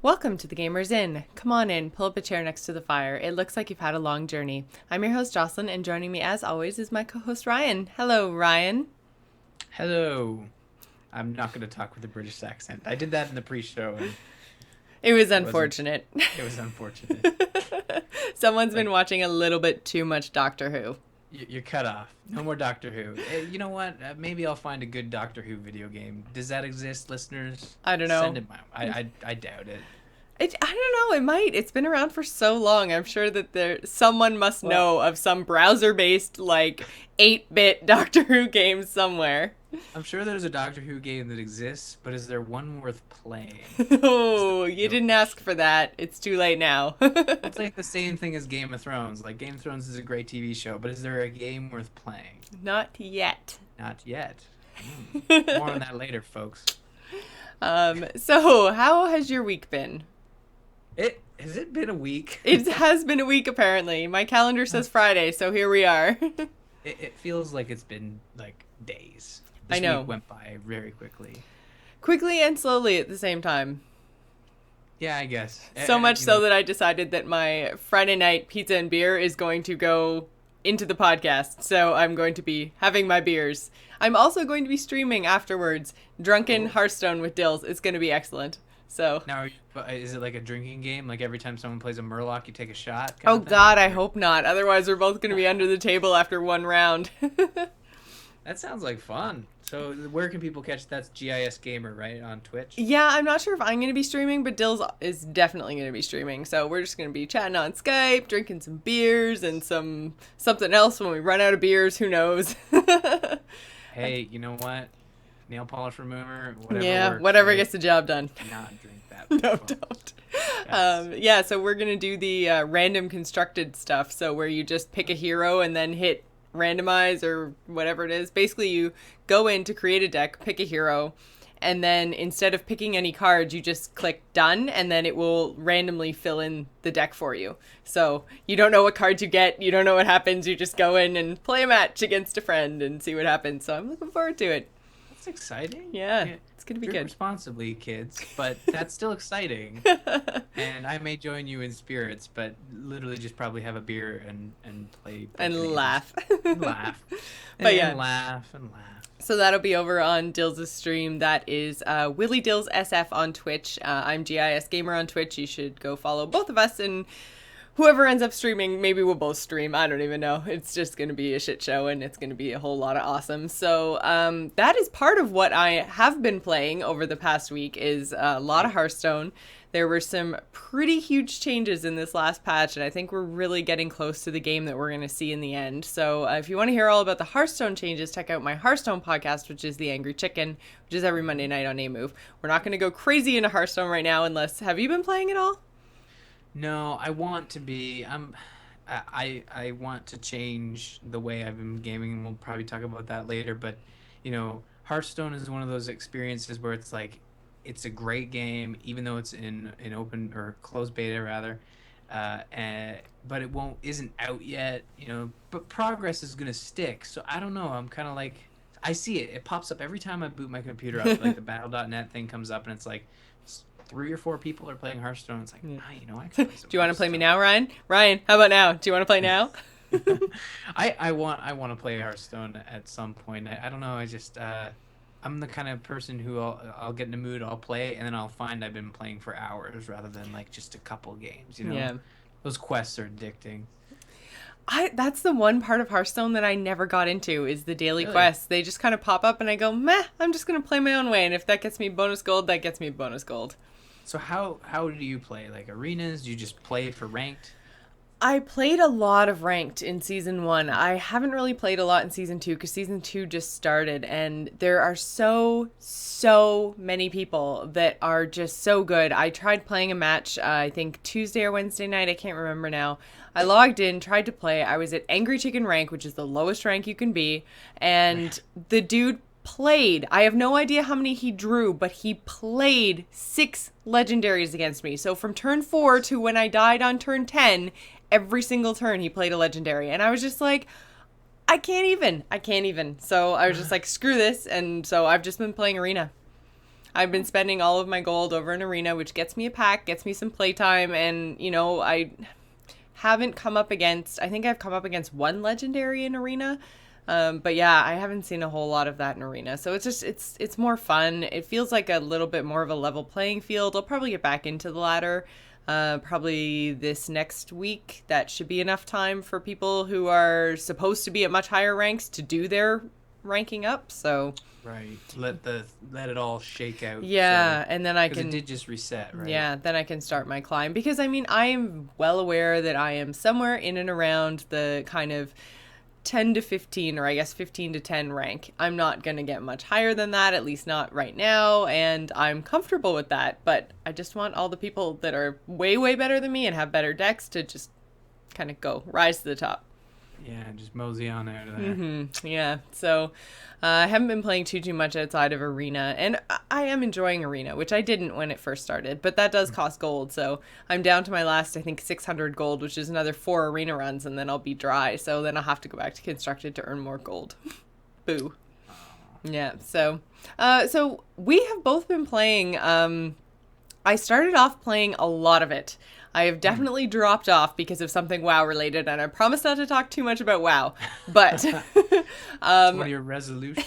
Welcome to the Gamers Inn. Come on in, pull up a chair next to the fire. It looks like you've had a long journey. I'm your host, Jocelyn, and joining me as always is my co-host, Ryan. Hello, Ryan. Hello. I'm not going to talk with a British accent. I did that in the pre-show. And it was unfortunate. It was unfortunate. Someone's been watching a little bit too much Doctor Who. You're cut off. No more Doctor Who. You know what? Maybe I'll find a good Doctor Who video game. Does that exist, listeners? I don't know. Send it my way. I doubt it. I don't know. It might. It's been around for so long. I'm sure that someone must know of some browser-based, 8-bit Doctor Who game somewhere. I'm sure there's a Doctor Who game that exists, but is there one worth playing? Oh, you didn't ask for that. It's too late now. It's like the same thing as Game of Thrones. Game of Thrones is a great TV show, but is there a game worth playing? Not yet. Not yet. More on that later, folks. So, how has your week been? Has it been a week? It has been a week, apparently. My calendar says Friday, so here we are. It feels like it's been, days. I know. This week went by very quickly. Quickly and slowly at the same time. Yeah, I guess. So much so that I decided that my Friday night pizza and beer is going to go into the podcast. So I'm going to be having my beers. I'm also going to be streaming afterwards. Drunken Hearthstone with Dills. It's going to be excellent. So now, is it like a drinking game? Like every time someone plays a Murloc, you take a shot? Oh, God, I hope not. Otherwise, we're both going to be under the table after one round. That sounds like fun. So where can people catch? That's GIS Gamer, right? On Twitch? Yeah, I'm not sure if I'm going to be streaming, but Dills is definitely going to be streaming. So we're just going to be chatting on Skype, drinking some beers and something else when we run out of beers. Who knows? Hey, you know what? Nail polish remover, whatever. Yeah, works, whatever right? gets the job done. Do not drink that. No, folks. don't. Yes. Yeah, so we're going to do the random constructed stuff. So where you just pick a hero and then hit randomize or whatever it is. Basically, you go in to create a deck, pick a hero, and then instead of picking any cards, you just click done, and then it will randomly fill in the deck for you. So you don't know what cards you get, you don't know what happens, you just go in and play a match against a friend and see what happens. So I'm looking forward to it. That's exciting. Yeah, it's going to be Drink good. responsibly, kids, but that's still exciting. And I may join you in spirits, but literally just probably have a beer and play And games. laugh. And laugh. But yeah. And laugh and laugh. So that'll be over on Dills' stream. That is Willie Dills SF on Twitch. I'm GIS Gamer on Twitch. You should go follow both of us, and whoever ends up streaming, maybe we'll both stream. I don't even know. It's just going to be a shit show, and it's going to be a whole lot of awesome. So that is part of what I have been playing over the past week is a lot of Hearthstone. There were some pretty huge changes in this last patch, and I think we're really getting close to the game that we're going to see in the end. So if you want to hear all about the Hearthstone changes, check out my Hearthstone podcast, which is The Angry Chicken, which is every Monday night on A-Move. We're not going to go crazy into Hearthstone right now unless... Have you been playing at all? No, I want to be. I want to change the way I've been gaming, and we'll probably talk about that later. But, Hearthstone is one of those experiences where it's like, it's a great game, even though it's in open or closed beta rather, but it isn't out yet. But progress is gonna stick. So I don't know. I'm kind of like, I see it. It pops up every time I boot my computer up. Like the Battle.net thing comes up, and it's like 3 or 4 people are playing Hearthstone. It's like, I can play some. Do you want to play me now, Ryan? Ryan, how about now? Do you want to play now? I want to play Hearthstone at some point. I don't know. I just I'm the kind of person who I'll get in a mood, I'll play, and then I'll find I've been playing for hours rather than just a couple games. Yeah. Those quests are addicting. That's the one part of Hearthstone that I never got into is the daily quests. They just kind of pop up and I go, meh, I'm just going to play my own way. And if that gets me bonus gold, that gets me bonus gold. So how do you play? Like arenas? Do you just play for ranked? I played a lot of ranked in season 1. I haven't really played a lot in season 2 because season 2 just started, and there are so many people that are just so good. I tried playing a match, I think Tuesday or Wednesday night, I can't remember now. I logged in, tried to play. I was at Angry Chicken rank, which is the lowest rank you can be, and the dude played. I have no idea how many he drew, but he played 6 legendaries against me. So from turn 4 to when I died on turn 10, every single turn he played a legendary. And I was just like, I can't even. So I was just like, screw this. And so I've just been playing Arena. I've been spending all of my gold over in Arena, which gets me a pack, gets me some playtime, and I haven't come up against. I think I've come up against one legendary in Arena. But yeah, I haven't seen a whole lot of that in Arena. So it's more fun. It feels like a little bit more of a level playing field. I'll probably get back into the ladder. Probably this next week. That should be enough time for people who are supposed to be at much higher ranks to do their ranking up. So Right. Let it all shake out. yeah, and then I Because can it did just reset, right? yeah, then I can start my climb because I mean I am well aware that I am somewhere in and around the kind of 10 to 15, or I guess 15 to 10 rank. I'm not going to get much higher than that, at least not right now, and I'm comfortable with that, but I just want all the people that are way, way better than me and have better decks to just kind of rise to the top. Yeah, just mosey on out of there. Yeah, so I haven't been playing too much outside of Arena, and I am enjoying Arena, which I didn't when it first started, but that does cost gold, so I'm down to my last, I think, 600 gold, which is another 4 Arena runs, and then I'll be dry, so then I'll have to go back to Constructed to earn more gold. Boo. Yeah, so we have both been playing, I started off playing a lot of it. I have definitely dropped off because of something WoW related, and I promise not to talk too much about WoW. But It's one of your resolutions.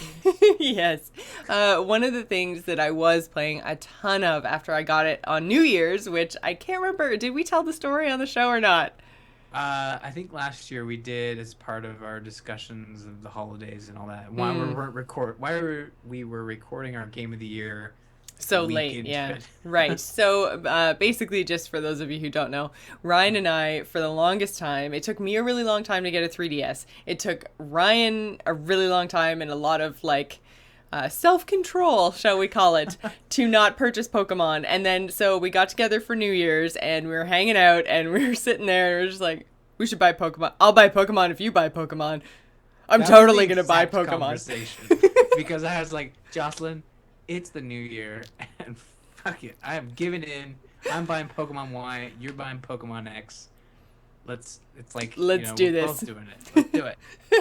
yes, one of the things that I was playing a ton of after I got it on New Year's, which I can't remember. Did we tell the story on the show or not? I think last year we did as part of our discussions of the holidays and all that. Why we were recording our game of the year So week late, into yeah. it. Right. So basically, just for those of you who don't know, Ryan and I, for the longest time, it took me a really long time to get a 3DS. It took Ryan a really long time and a lot of self-control, shall we call it, to not purchase Pokemon. And then so we got together for New Year's and we were hanging out and we were sitting there and we were just like, we should buy Pokemon. I'll buy Pokemon if you buy Pokemon. I'm That was totally the going to buy exact Pokemon. conversation. Because I was like, Jocelyn, it's the new year, and fuck it. I am giving in. I'm buying Pokemon Y. You're buying Pokemon X. Let's do we're this. both doing it. Let's do it.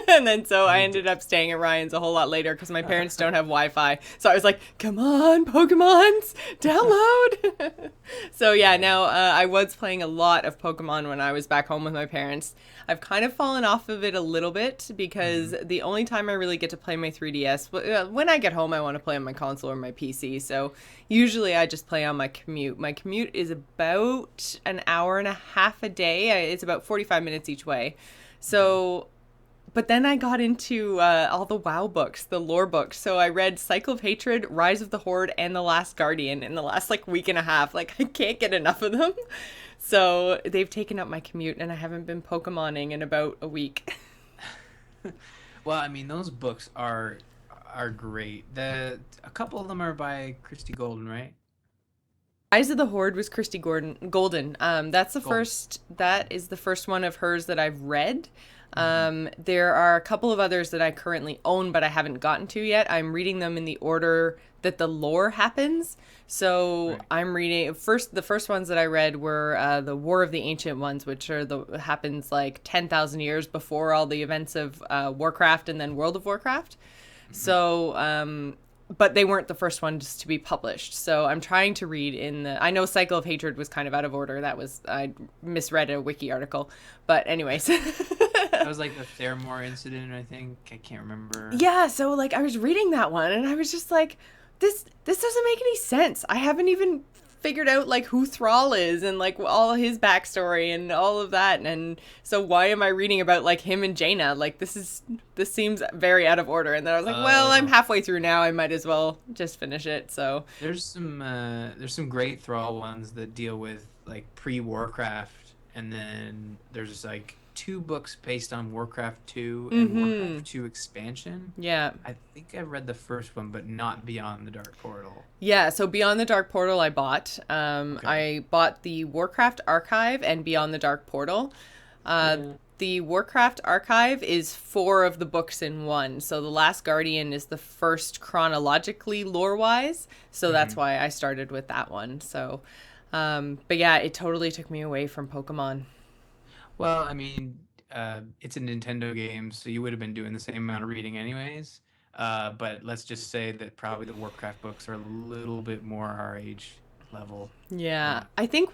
And then so I ended up staying at Ryan's a whole lot later because my parents don't have Wi-Fi. So I was like, come on, Pokemons, download. So yeah, now I was playing a lot of Pokemon when I was back home with my parents. I've kind of fallen off of it a little bit because the only time I really get to play my 3DS, when I get home, I want to play on my console or my PC. So usually I just play on my commute. My commute is about an hour and a half a day. It's about 45 minutes each way. So, but then I got into all the WoW books, the lore books. So I read Cycle of Hatred, Rise of the Horde, and The Last Guardian in the last week and a half. I can't get enough of them. So they've taken up my commute, and I haven't been Pokemoning in about a week. Well, I mean, those books are great. A couple of them are by Christy Golden, right? Rise of the Horde was Christy Golden. That's the Golden. first. That is the first one of hers that I've read. There are a couple of others that I currently own, but I haven't gotten to yet. I'm reading them in the order that the lore happens. So Right. I'm reading the first ones that I read were the War of the Ancient Ones, which happens 10,000 years before all the events of Warcraft and then World of Warcraft. So, but they weren't the first ones to be published. So I'm trying to read I know Cycle of Hatred was kind of out of order. I misread a wiki article. But anyways. That was the Theramore incident, I think. I can't remember. Yeah, so I was reading that one and I was just like, this doesn't make any sense. I haven't even figured out who Thrall is and all his backstory and all of that, and so why am I reading about him and Jaina? This seems very out of order. And then I was like, well, I'm halfway through now, I might as well just finish it. So There's some great Thrall ones that deal with pre-Warcraft, and then there's 2 books based on Warcraft 2 and Warcraft 2 expansion. yeah. I think I read the first one, but not Beyond the Dark Portal. Yeah, so Beyond the Dark Portal I bought. Okay. I bought the Warcraft Archive and Beyond the Dark Portal. The Warcraft Archive is 4 of the books in one. So The Last Guardian is the first chronologically lore-wise. So that's why I started with that one. So, but yeah, it totally took me away from Pokemon. Well, I mean, it's a Nintendo game, so you would have been doing the same amount of reading anyways. But let's just say that probably the Warcraft books are a little bit more our age level. Yeah, Uh, I think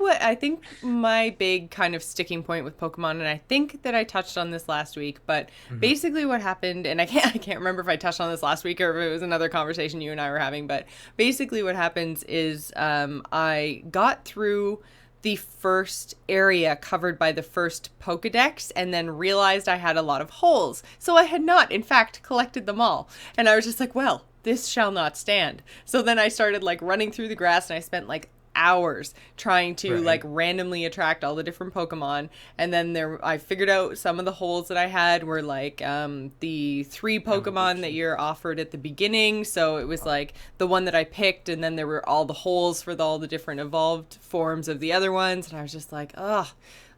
my big kind of sticking point with Pokemon, and I think that I touched on this last week, but mhm. basically what happened, and I can't remember if I touched on this last week or if it was another conversation you and I were having, but basically what happens is I got through the first area covered by the first Pokedex and then realized I had a lot of holes. So I had not, in fact, collected them all. And I was just like, well, this shall not stand. So then I started like running through the grass and I spent like hours trying to like Right. randomly attract all the different Pokemon. And then I figured out some of the holes that I had were like the three Pokemon that Evolution. you're offered at the beginning. So it was like the one that I picked, and then there were all the holes for all the different evolved forms of the other ones. And I was just like, oh,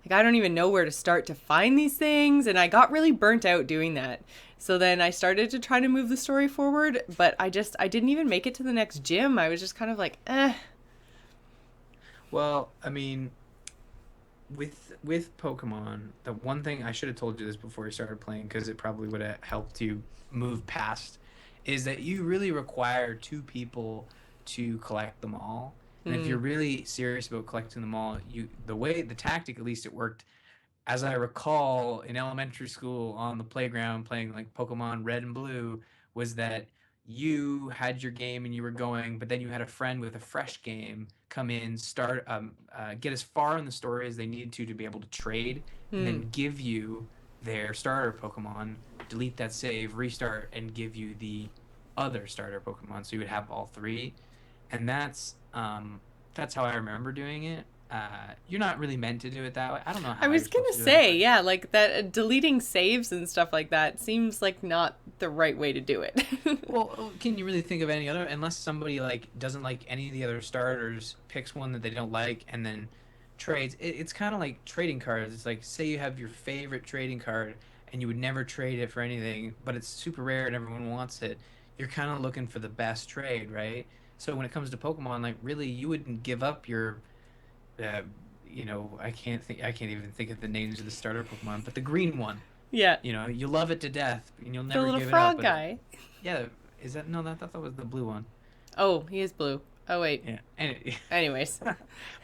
like I don't even know where to start to find these things. And I got really burnt out doing that. So then I started to try to move the story forward, but I didn't even make it to the next gym. I was just kind of like, eh. Well, I mean, with Pokemon, the one thing I should have told you this before you started playing because it probably would have helped you move past is that you really require two people to collect them all. And if Hmm. you're really serious about collecting them all, the tactic at least it worked as I recall, in elementary school on the playground playing like Pokemon Red and Blue, was that you had your game and you were going, but then you had a friend with a fresh game come in, get as far in the story as they needed to be able to trade, and Hmm. then give you their starter Pokemon, delete that save, restart, and give you the other starter Pokemon. So you would have all three, and that's how I remember doing it. You're not really meant to do it that way. I don't know I how was you're supposed gonna to do it, say, but yeah, like that deleting saves and stuff like that seems like not the right way to do it. well, can you really think of any other? Unless somebody like doesn't like any of the other starters, picks one that they don't like, and then trades. It's kind of like trading cards. It's like say you have your favorite trading card and you would never trade it for anything, but it's super rare and everyone wants it. You're kind of looking for the best trade, right? So when it comes to Pokemon, like really, you wouldn't give up your uh, I can't even think of the names of the starter Pokemon, but the green one, Yeah, you love it to death and you'll the never little give it up. frog But guy. yeah, is that no? I thought that was the blue one. Oh, he is blue. Oh wait. Yeah, and Anyways.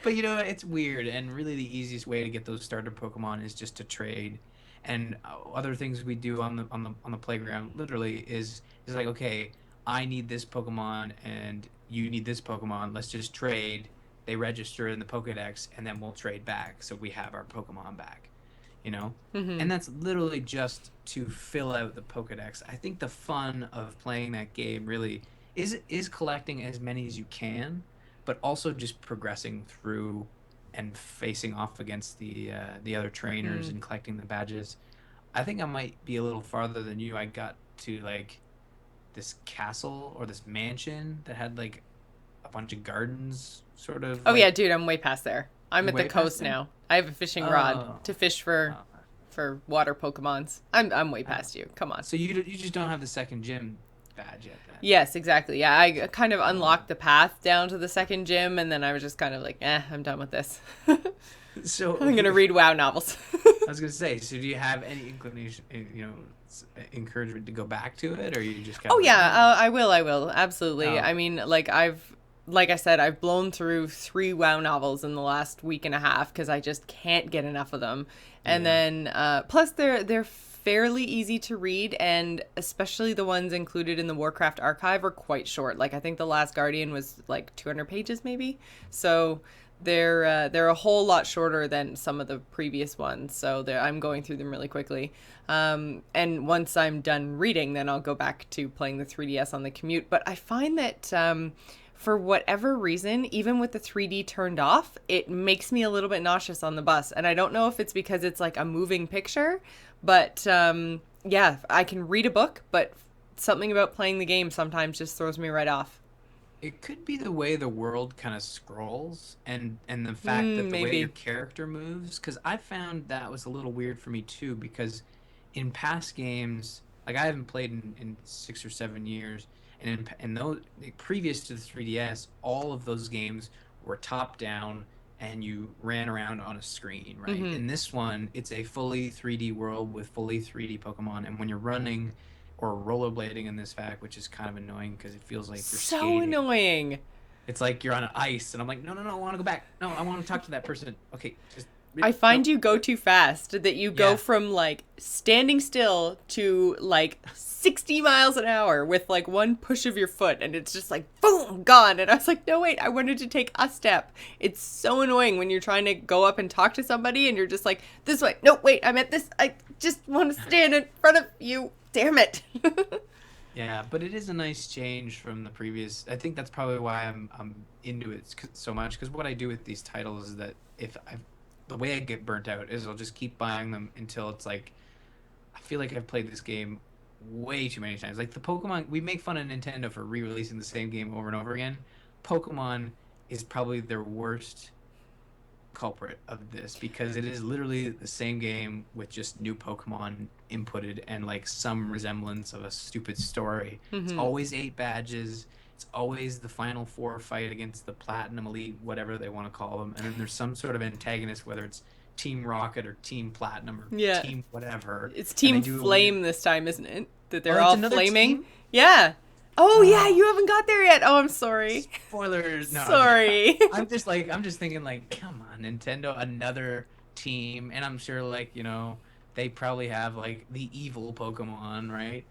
but it's weird, and really the easiest way to get those starter Pokemon is just to trade. And other things we do on the playground literally is like, okay, I need this Pokemon and you need this Pokemon. Let's just trade. They register in the Pokedex, and then we'll trade back, so we have our Pokemon back. You know, Hmm. and that's literally just to fill out the Pokedex. I think the fun of playing that game really is collecting as many as you can, but also just progressing through and facing off against the other trainers Hmm. and collecting the badges. I think I might be a little farther than you. I got to like this castle or this mansion that had like a bunch of gardens, sort of Oh yeah, like dude, I'm way past there. I'm you at the way past coast there. now. I have a fishing rod Oh, to fish oh. for water Pokemons. I'm way Oh. past you. Come on. So you just don't have the second gym badge yet then. Yes, exactly. Yeah, I kind of Oh. unlocked the path down to the second gym, and then I was just kind of like, I'm done with this. So I'm gonna read WoW novels. I was gonna say, so do you have any inclination, encouragement to go back to it, or you just kind Oh of like, yeah, oh, I will. I will absolutely. oh, I mean, like I said, I've blown through three WoW novels in the last week and a half because I just can't get enough of them. And yeah, then plus they're fairly easy to read, and especially the ones included in the Warcraft archive are quite short. Like I think the Last Guardian was like 200 pages maybe. So they're a whole lot shorter than some of the previous ones. So I'm going through them really quickly. And once I'm done reading, then I'll go back to playing the 3DS on the commute. But I find that for whatever reason, even with the 3D turned off, it makes me a little bit nauseous on the bus. And I don't know if it's because it's like a moving picture, but yeah, I can read a book, but something about playing the game sometimes just throws me right off. it could be the way the world kind of scrolls and the fact that the way your Maybe. character moves, because I found that was a little weird for me too, because in past games, like I haven't played in 6 or 7 years, and in those like, previous to the 3DS, all of those games were top down and you ran around on a screen, right? Mm-hmm. In this one, it's a fully 3D world with fully 3D Pokemon, and when you're running or rollerblading in this fact, which is kind of annoying because it feels like you're So skating. annoying. It's like you're on ice, and I'm like, no, no, no, I want to go back. No, I want to talk to that person. Okay, just I nope. find you go too fast, that you go Yeah, from like standing still to like 60 miles an hour with like one push of your foot, and it's just like boom, gone. And I was like, no, wait, I wanted to take a step. It's so annoying when you're trying to go up and talk to somebody and you're just like, this way. No, wait, I meant this. I just want to stand in front of you. Damn it. yeah, but it is a nice change from the previous. I think that's probably why I'm into it so much, because what I do with these titles is that if I the way I get burnt out is I'll just keep buying them until it's like I feel like I've played this game way too many times. Like the Pokemon, we make fun of Nintendo for re-releasing the same game over and over again. Pokemon is probably their worst culprit of this because it is literally the same game with just new Pokemon inputted and like some resemblance of a stupid story. It's Hmm. always 8 badges. It's always the final four fight against the Platinum Elite, whatever they want to call them. And then there's some sort of antagonist, whether it's Team Rocket or Team Platinum or Yeah. Team whatever. It's And they Team do a weird. Flame this time, isn't it? That Oh, they're it's all another flaming. team? Yeah. Oh, yeah, Oh, you haven't got there yet. Oh, I'm sorry. spoilers. No, Sorry. I'm just thinking like, come on, Nintendo, another team, and I'm sure like they probably have like the evil Pokemon, right?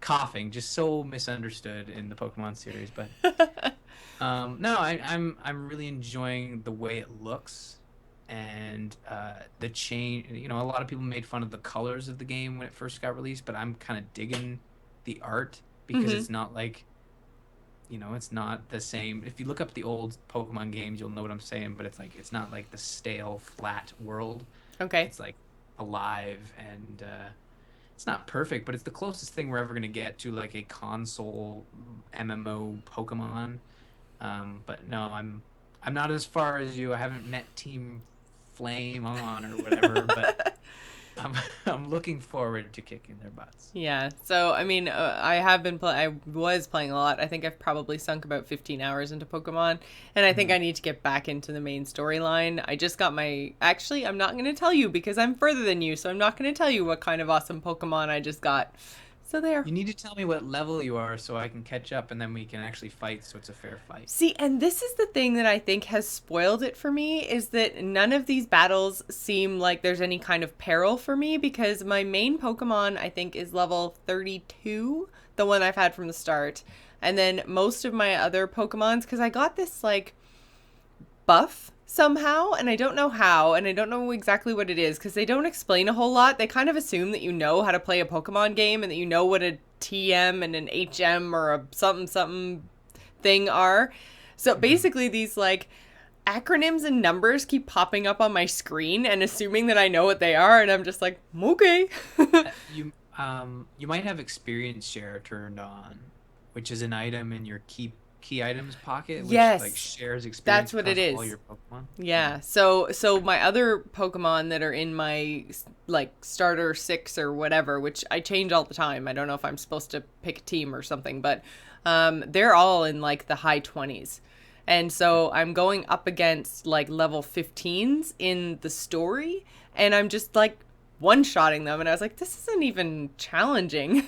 Coughing, just so misunderstood in the Pokemon series, but no, I'm really enjoying the way it looks and the change. A lot of people made fun of the colors of the game when it first got released, but I'm kind of digging the art because Hmm. it's not like it's not the same. If you look up the old Pokemon games, you'll know what I'm saying, but it's not like the stale, flat world. Okay. It's like alive and it's not perfect, but it's the closest thing we're ever going to get to like a console MMO Pokemon. But no, I'm not as far as you. I haven't met Team Flame on or whatever, but I'm I'm looking forward to kicking their butts. Yeah. So, I mean, I was playing a lot. I think I've probably sunk about 15 hours into Pokemon, and I think Mhm. I need to get back into the main storyline. I just got my Actually, I'm not going to tell you because I'm further than you, so I'm not going to tell you what kind of awesome Pokemon I just got. So there. You need to tell me what level you are so I can catch up and then we can actually fight so it's a fair fight. See, and this is the thing that I think has spoiled it for me is that none of these battles seem like there's any kind of peril for me because my main Pokemon, I think, is level 32, the one I've had from the start. And then most of my other Pokemons, because I got this like buff somehow, and I don't know how, and I don't know exactly what it is because they don't explain a whole lot. They kind of assume that you know how to play a Pokemon game and that you know what a TM and an HM or a something something thing are. So Mhm. basically, these like acronyms and numbers keep popping up on my screen and assuming that I know what they are, and I'm just like, okay. You might have experience share turned on, which is an item in your key items pocket, which like Yes, shares that's experience what it across all is. your Pokemon. Yeah. So my other Pokemon that are in my like starter 6 or whatever, which I change all the time. I don't know if I'm supposed to pick a team or something, but they're all in like the high 20s. And so I'm going up against like level 15s in the story and I'm just like one-shotting them and I was like this isn't even challenging.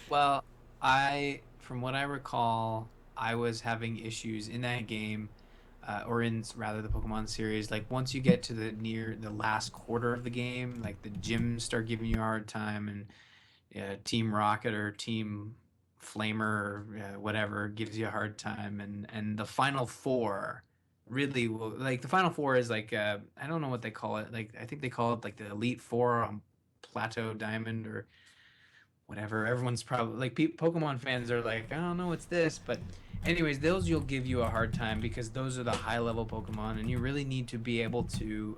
Well, from what I recall, I was having issues in that game, or in rather the Pokemon series. Like once you get to the near the last quarter of the game, like the gyms start giving you a hard time, and Team Rocket or Team Flamer or whatever gives you a hard time, and the final four really will like the final four is like I don't know what they call it. Like I think they call it like the Elite Four on Plateau Diamond or whatever. Everyone's probably like Pokemon fans are like, I don't know what's this, but anyways, those you'll give you a hard time because those are the high level Pokemon, and you really need to be able to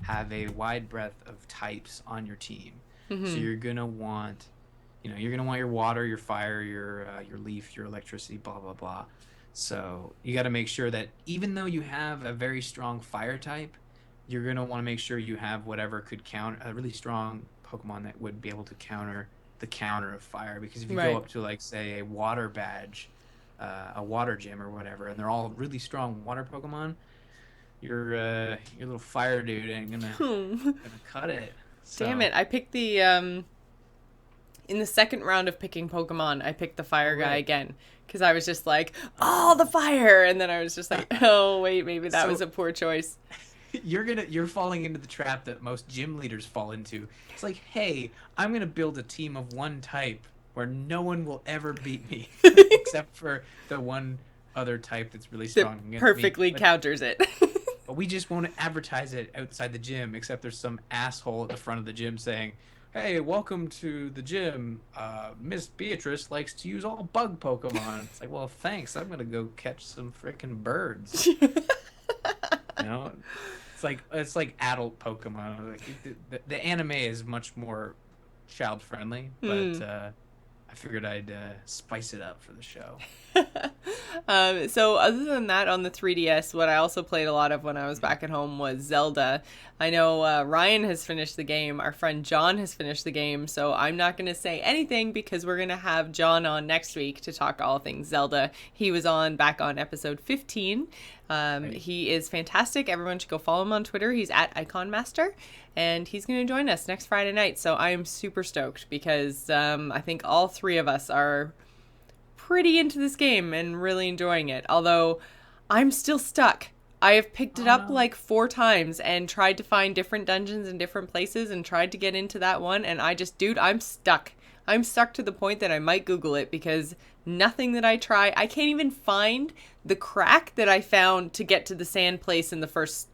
have a wide breadth of types on your team. So Mhm. you're gonna want your water, your fire, your leaf, your electricity, blah blah blah. So you got to make sure that even though you have a very strong fire type, you're gonna want to make sure you have whatever could counter a really strong Pokemon that would be able to counter the counter of fire. Because if you go Right. up to like say a water badge, a water gym or whatever, and they're all really strong water Pokemon, your little fire dude ain't gonna Hmm. gonna cut it. Damn So it. I picked the In the second round of picking Pokemon, I picked the fire guy Right. again. Because I was just like, oh, the fire! And then I was just like, oh, wait, maybe that was a poor choice. You're falling into the trap that most gym leaders fall into. It's like, hey, I'm gonna build a team of one type where no one will ever beat me except for the one other type that's really strong That against perfectly me. counters it. But we just won't advertise it outside the gym, except there's some asshole at the front of the gym saying, "Hey, welcome to the gym. Miss Beatrice likes to use all bug Pokemon." It's like, well, thanks. I'm gonna go catch some freaking birds. You know, it's like adult Pokemon. Like, the anime is much more child friendly, but I figured I'd spice it up for the show. So other than that, on the 3DS, what I also played a lot of when I was back at home was Zelda. I know Ryan has finished the game. Our friend John has finished the game. So I'm not going to say anything because we're going to have John on next week to talk all things Zelda. He was back on episode 15. Right. He is fantastic. Everyone should go follow him on Twitter. He's at IconMaster. And he's going to join us next Friday night. So I am super stoked because I think all three of us are pretty into this game and really enjoying it. Although I'm still stuck. I have picked it up like 4 times and tried to find different dungeons in different places and tried to get into that one. And dude, I'm stuck. I'm stuck to the point that I might Google it because nothing that I try, I can't even find the crack that I found to get to the sand place in the first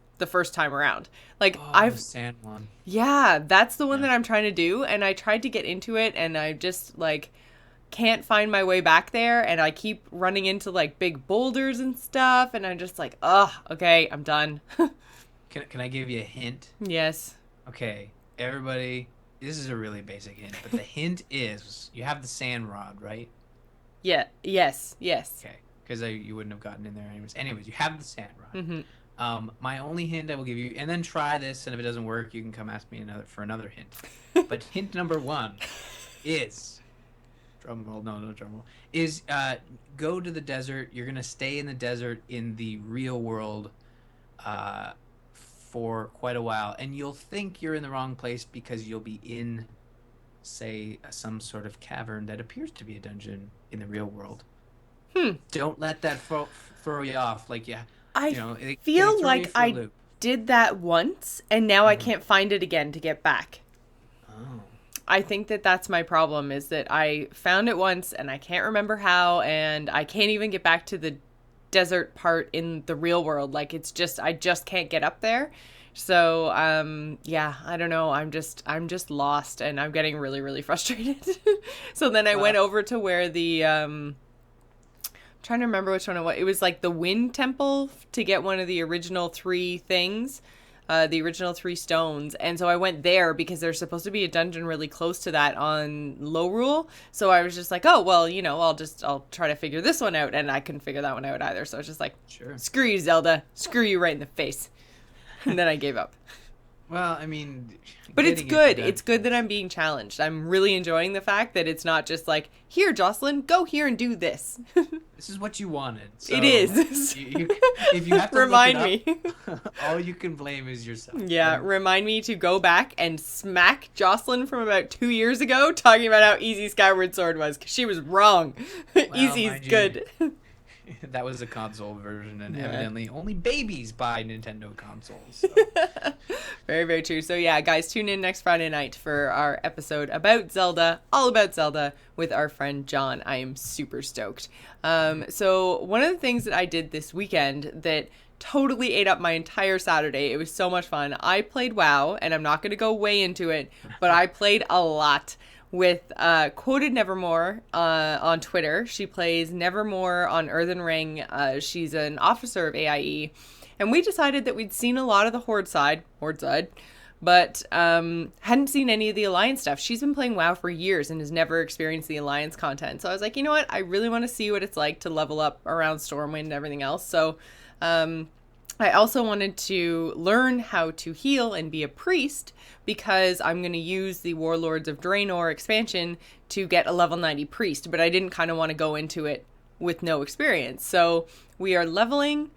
time around. Like The sand one. Yeah, that's the one that I'm trying to do. And I tried to get into it and I just like can't find my way back there, and I keep running into like big boulders and stuff, and I'm just like, okay, I'm done. Can I give you a hint? Yes. Okay, everybody, this is a really basic hint, but the hint is you have the sand rod, right? Yeah. Yes. Okay, because you wouldn't have gotten in there anyways. Anyways, you have the sand rod. Mm-hmm. My only hint I will give you, and then try this, and if it doesn't work, you can come ask me for another hint. But hint number 1 is... drum roll, no drum roll, is go to the desert. You're gonna stay in the desert in the real world for quite a while, and you'll think you're in the wrong place because you'll be in, say, some sort of cavern that appears to be a dungeon in the real world. Don't let that throw you off. Like, I feel like I did that once, and now I can't find it again to get back. Oh. I think that's my problem, is that I found it once and I can't remember how, and I can't even get back to the desert part in the real world. Like, I just can't get up there. So, I don't know. I'm just lost, and I'm getting really, really frustrated. So then I went over to where I'm trying to remember which one it was. It was like the Wind Temple to get one of the original 3 things. The original 3 stones. And so I went there because there's supposed to be a dungeon really close to that on low rule. So I was just like, oh, well, I'll try to figure this one out. And I couldn't figure that one out either. So I was just like, sure. Screw you, Zelda. Screw you right in the face. And then I gave up. Well, I mean... But it's good. It's good that I'm being challenged. I'm really enjoying the fact that it's not just like, here, Jocelyn, go here and do this. This is what you wanted. So it is. If you have to remind look it me. Up, all you can blame is yourself. Yeah, remind me to go back and smack Jocelyn from about 2 years ago talking about how easy Skyward Sword was, because she was wrong. Well, Easy's good. That was a console version, and evidently only babies buy Nintendo consoles. So. Very, very true. So yeah, guys, tune in next Friday night for our episode about Zelda, all about Zelda, with our friend John. I am super stoked. So one of the things that I did this weekend that totally ate up my entire Saturday, it was so much fun. I played WoW, and I'm not going to go way into it, but I played a lot with Quoted Nevermore on Twitter. She plays Nevermore on Earthen Ring. She's an officer of AIE. And we decided that we'd seen a lot of the Horde side, but hadn't seen any of the Alliance stuff. She's been playing WoW for years and has never experienced the Alliance content. So I was like, you know what? I really want to see what it's like to level up around Stormwind and everything else. So I also wanted to learn how to heal and be a priest, because I'm going to use the Warlords of Draenor expansion to get a level 90 priest, but I didn't kind of want to go into it with no experience. So we are leveling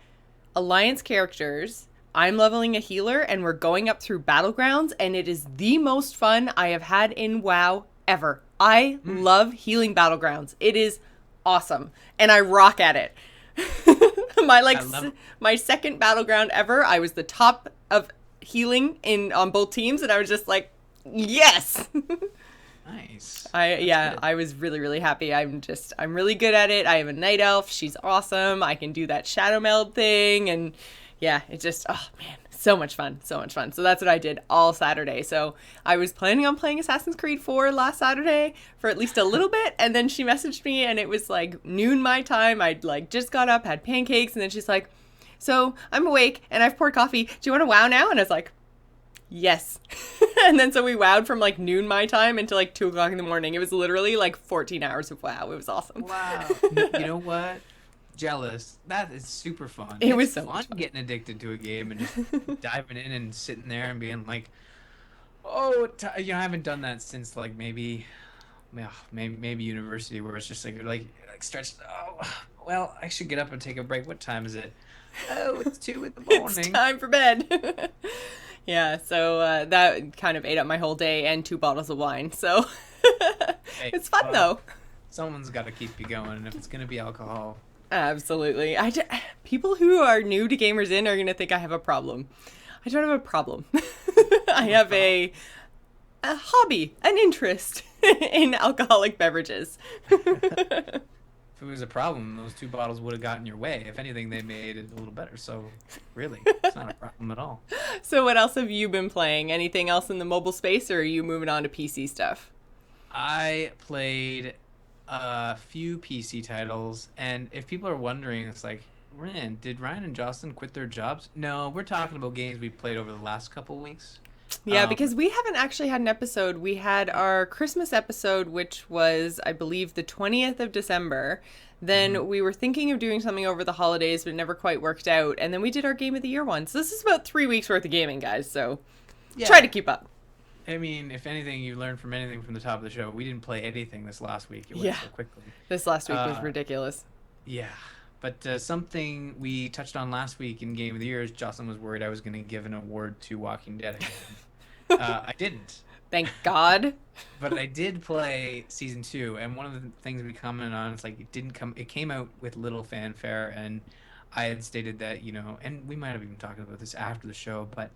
Alliance characters. I'm leveling a healer, and we're going up through battlegrounds, and it is the most fun I have had in WoW ever. I love healing battlegrounds. It is awesome, and I rock at it. My second battleground ever, I was the top of healing on both teams, and I was just like, yes. Nice. I was really, really happy. I'm really good at it. I have a night elf. She's awesome. I can do that shadow meld thing, and yeah, it just, oh man, so much fun. So that's what I did all Saturday. So I was planning on playing Assassin's Creed 4 last Saturday for at least a little bit, and then she messaged me, and it was like noon my time. I'd like just got up, had pancakes, and then she's like, so I'm awake and I've poured coffee. Do you want to WoW now? And I was like, yes. And then so we wowed from like noon my time until like 2 o'clock in the morning. It was literally like 14 hours of WoW. It was awesome. Wow. You know what? Jealous. That is super fun. It was so fun much fun. Getting addicted to a game and just diving in and sitting there and being like, oh, I haven't done that since like maybe university, where it's just like stretched. Oh, well, I should get up and take a break. What time is it? Oh, it's 2 in the morning. It's time for bed. Yeah, so that kind of ate up my whole day and 2 bottles of wine. So Hey, it's fun though. Someone's got to keep you going, and if it's gonna be alcohol. Absolutely. People who are new to Gamers Inn are going to think I have a problem. I don't have a problem. I have a hobby, an interest in alcoholic beverages. If it was a problem, those 2 bottles would have gotten your way. If anything, they made it a little better. So, really, it's not a problem at all. So what else have you been playing? Anything else in the mobile space, or are you moving on to PC stuff? I played a few PC titles, and if people are wondering, it's like, did Ryan and Jocelyn quit their jobs? No, we're talking about games we played over the last couple weeks. Yeah, because we haven't actually had an episode. We had our Christmas episode, which was, I believe, the 20th of December. Then we were thinking of doing something over the holidays, but it never quite worked out. And then we did our Game of the Year one. So this is about 3 weeks worth of gaming, guys. So try to keep up. I mean, if anything, you learned from anything from the top of the show. We didn't play anything this last week. It went so quickly. This last week was ridiculous. Yeah. But something we touched on last week in Game of the Year is Jocelyn was worried I was going to give an award to Walking Dead again. I didn't. Thank God. But I did play Season 2, and one of the things we commented on is like it came out with little fanfare, and I had stated that, and we might have even talked about this after the show, but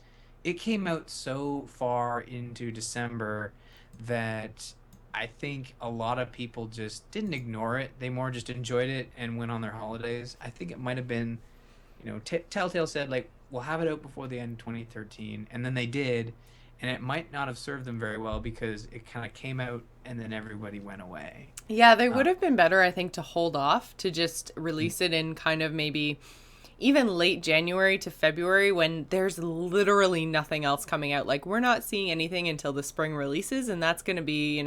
it came out so far into December that I think a lot of people just didn't ignore it. They more just enjoyed it and went on their holidays. I think it might have been, Telltale said, like, we'll have it out before the end of 2013. And then they did. And it might not have served them very well because it kind of came out and then everybody went away. Yeah, they would have been better, I think, to hold off, to just release it in kind of maybe even late January to February when there's literally nothing else coming out. Like, we're not seeing anything until the spring releases, and that's going to be,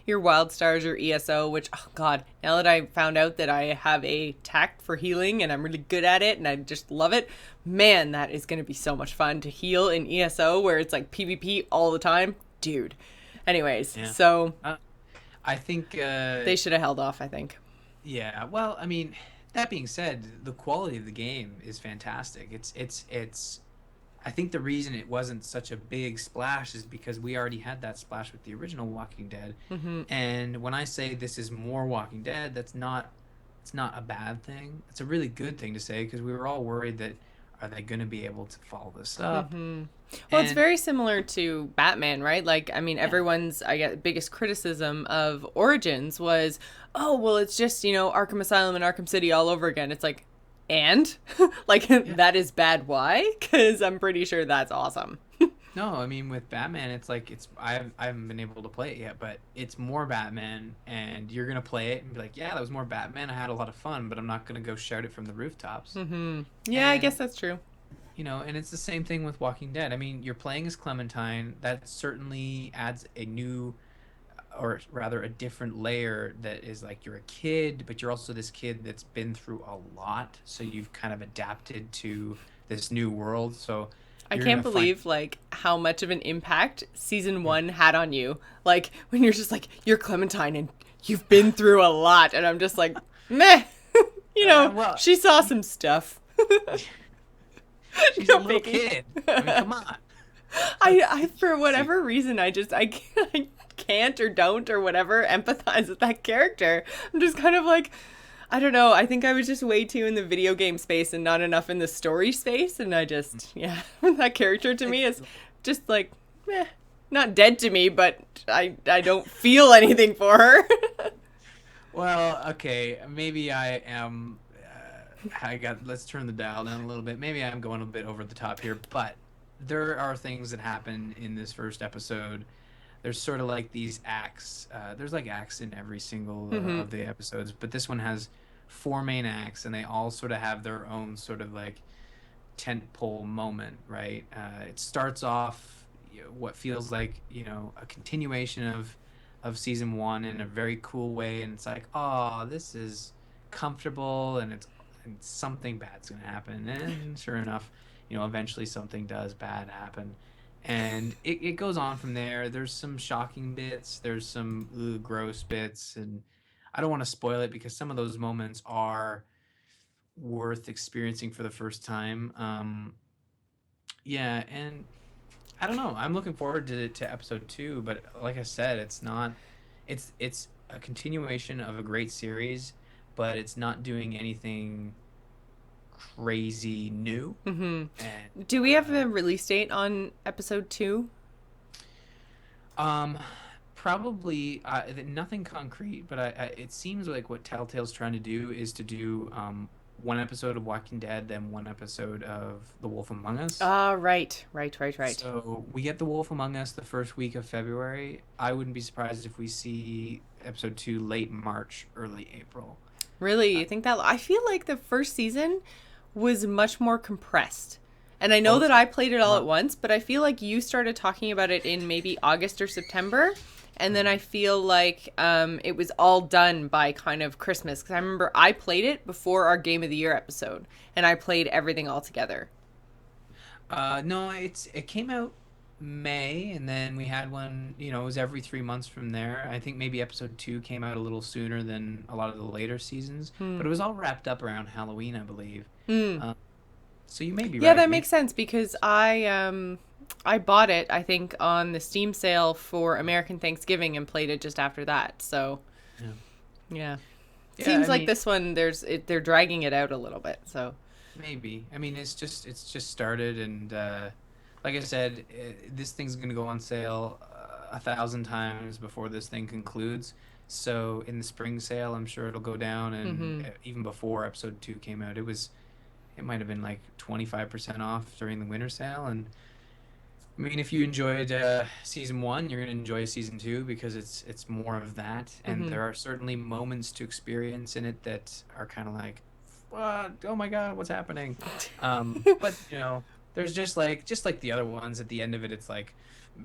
your Wild Stars, your ESO, which, oh God, now that I found out that I have a tact for healing and I'm really good at it and I just love it, man, that is going to be so much fun to heal in ESO where it's like PvP all the time. Dude. Anyways, so I think they should have held off, I think. Yeah, well, I mean, that being said, the quality of the game is fantastic. It's I think the reason it wasn't such a big splash is because we already had that splash with the original Walking Dead. Mm-hmm. And when I say this is more Walking Dead, it's not a bad thing. It's a really good thing to say because we were all worried that are they going to be able to follow this up? Mm-hmm. Well, it's very similar to Batman, right? Like, I mean, everyone's, biggest criticism of Origins was, oh, well, it's just, Arkham Asylum and Arkham City all over again. It's like, and? That is bad. Why? Because I'm pretty sure that's awesome. No, I mean, with Batman, it's like, I haven't been able to play it yet, but it's more Batman, and you're going to play it and be like, yeah, that was more Batman. I had a lot of fun, but I'm not going to go shout it from the rooftops. Mm-hmm. Yeah, I guess that's true. And it's the same thing with Walking Dead. I mean, you're playing as Clementine. That certainly adds a new, or rather a different layer that is like you're a kid, but you're also this kid that's been through a lot. So you've kind of adapted to this new world. So I can't believe how much of an impact season 1 had on you. Like when you're just like, you're Clementine and you've been through a lot. And I'm just like, meh, she saw some stuff. She's a little kid. I mean, come on. I for whatever reason, I can't or don't or whatever empathize with that character. I'm just kind of like, I don't know. I think I was just way too in the video game space and not enough in the story space. And I just, yeah, that character to me is just like, not dead to me, but I don't feel anything for her. Well, okay, maybe I am. Let's turn the dial down a little bit. Maybe I'm going a bit over the top here, but there are things that happen in this first episode. There's sort of like these acts. There's like acts in every single of the episodes, but this one has 4 main acts, and they all sort of have their own sort of like tentpole moment, right? It starts off what feels like a continuation of season 1 in a very cool way, and it's like, oh, this is comfortable, and something bad's gonna happen, and sure enough, eventually something does bad happen. And it goes on from there. There's some shocking bits. There's some gross bits. And I don't want to spoil it because some of those moments are worth experiencing for the first time. Yeah, and I don't know. I'm looking forward to episode 2. But like I said, it's a continuation of a great series, but it's not doing anything crazy new. Mm-hmm. And do we have a release date on episode 2? Probably nothing concrete, but it seems like what Telltale's trying to do is to do 1 episode of Walking Dead, then 1 episode of The Wolf Among Us. Right. So we get The Wolf Among Us the first week of February. I wouldn't be surprised if we see episode 2 late March, early April. Really? You think that? I feel like the first season was much more compressed. And I know that I played it all at once, but I feel like you started talking about it in maybe August or September. And then I feel like it was all done by kind of Christmas. Because I remember I played it before our Game of the Year episode. And I played everything all together. No, it came out May, and then we had one, it was every 3 months from there. I think maybe episode 2 came out a little sooner than a lot of the later seasons. But it was all wrapped up around Halloween, I believe. So you may be right. Yeah, that makes sense because I bought it, I think, on the Steam sale for American Thanksgiving and played it just after that. So, yeah. Seems like this one, they're dragging it out a little bit. So maybe. I mean, it's just started, and like I said, this thing's gonna go on sale 1,000 times before this thing concludes. So in the spring sale, I'm sure it'll go down, and even before episode 2 came out, it might have been like 25% off during the winter sale. And I mean, if you enjoyed season 1, you're gonna enjoy season 2 because it's more of that, and there are certainly moments to experience in it that are kind of like, what? Oh my God, what's happening? But there's just like the other ones. At the end of it, it's like,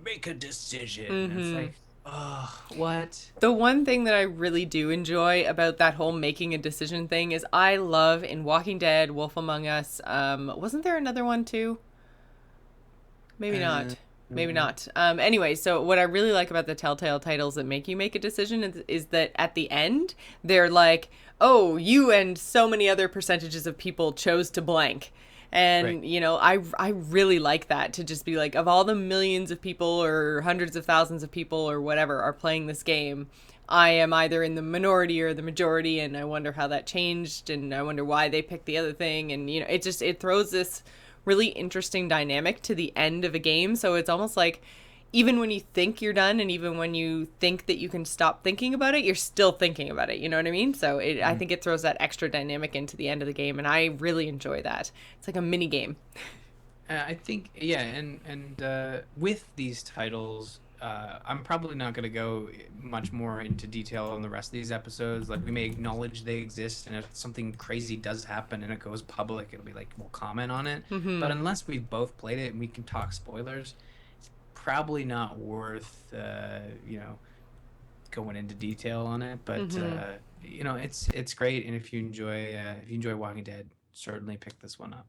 make a decision. And it's like, oh, what? The one thing that I really do enjoy about that whole making a decision thing is I love in Walking Dead, Wolf Among Us. Wasn't there another one too? Maybe not. Maybe not. Anyway, so what I really like about the Telltale titles that make you make a decision is that at the end, they're like, oh, you and so many other percentages of people chose to blank. And, I really like that, to just be like, of all the millions of people or hundreds of thousands of people or whatever are playing this game, I am either in the minority or the majority, and I wonder how that changed, and I wonder why they picked the other thing. And, it throws this really interesting dynamic to the end of a game. So it's almost like even when you think you're done, and even when you think that you can stop thinking about it, you're still thinking about it. You know what I mean? So I think it throws that extra dynamic into the end of the game, and I really enjoy that. It's like a mini game. I think, yeah, and with these titles, I'm probably not going to go much more into detail on the rest of these episodes. Like, we may acknowledge they exist, and if something crazy does happen and it goes public, it'll be like, we'll comment on it. But unless we've both played it and we can talk spoilers, it's probably not worth going into detail on it. But it's great, and if you enjoy Walking Dead, certainly pick this one up.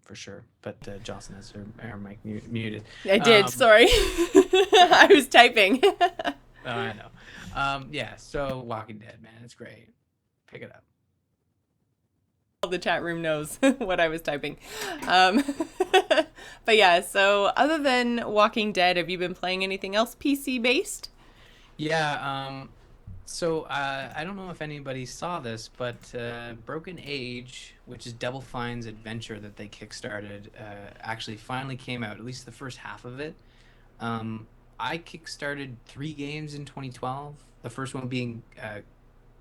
For sure. But Jocelyn has her mic muted. I did, sorry. I was typing. I know. Yeah, so Walking Dead, man, it's great. Pick it up. The chat room knows what I was typing. Um, but yeah, so other than Walking Dead, have you been playing anything else PC based? Yeah, I don't know if anybody saw this, but Broken Age, which is Double Fine's adventure that they kickstarted, actually finally came out, at least the first half of it. Um, I kickstarted three games in 2012. The first one being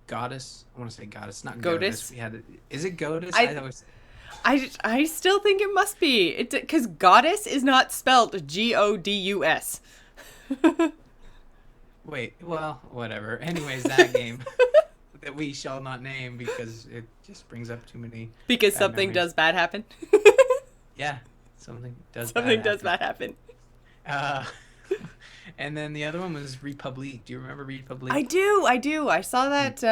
Goddess. I want to say Goddess, not Godess. Godus? Is it Godess? I I still think it must be. It because goddess is not spelled Godus. Wait, well, whatever. Anyways, that game that we shall not name because it just brings up too many Because bad something memories. does bad happen. Yeah, something does bad Something does happen. bad happen. Uh, and then the other one was Republique. Do you remember I Republique? do, I do. I saw that.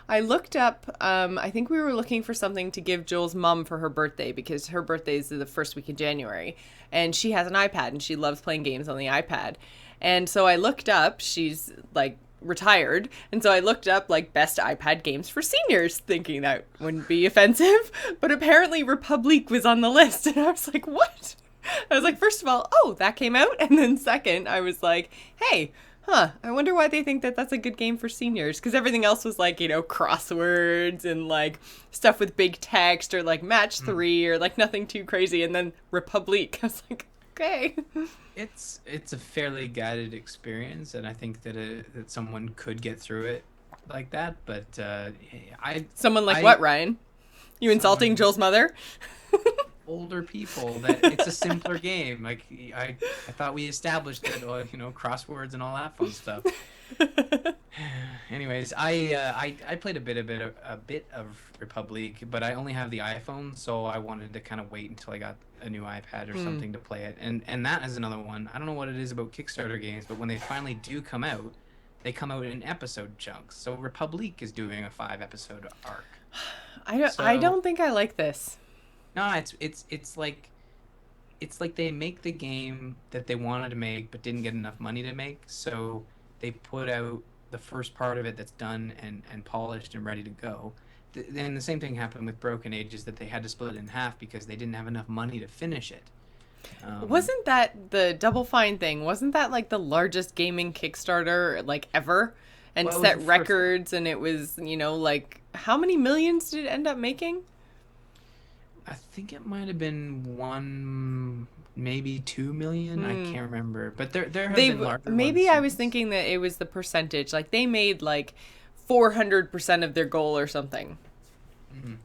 I looked up. I think we were looking for something to give Joel's mom for her birthday because her birthday is the first week in January, and she has an iPad and she loves playing games on the iPad. And so I looked up. She's like retired, and so I looked up like best iPad games for seniors, thinking that wouldn't be offensive. But apparently, Republic was on the list, and I was like, what? I was like, first of all, oh, that came out. And then second, I was like, hey, I wonder why they think that that's a good game for seniors. Because everything else was like, crosswords and like stuff with big text or like match Mm. three or like nothing too crazy. And then Republic, I was like, okay. It's a fairly guided experience, and I think that that someone could get through it like that. But Someone like I what, Ryan? You insulting someone Joel's mother? older people that it's a simpler game. Like I thought we established that, crosswords and all that fun stuff. Anyways, I played a bit of Republic, but I only have the iPhone, so I wanted to kind of wait until I got a new iPad or Hmm. something to play it. And that is another one. I don't know what it is about Kickstarter games, but when they finally do come out, they come out in episode chunks. So Republic is doing a 5 episode arc. I So don't think I like this. no, it's like they make the game that they wanted to make but didn't get enough money to make, so they put out the first part of it that's done and polished and ready to go. Then the same thing happened with Broken Age, is that they had to split it in half because they didn't have enough money to finish it. Um, Wasn't that the Double Fine thing? Wasn't that like the largest gaming Kickstarter like ever? And well, it was set the first one. records, and it was, like how many millions did it end up making? I think it might have been one, maybe 2 million. I Hmm. can't remember, but there have They been larger ones maybe I was since. thinking that it was the percentage. Like they made like 400% of their goal or something. Mhm.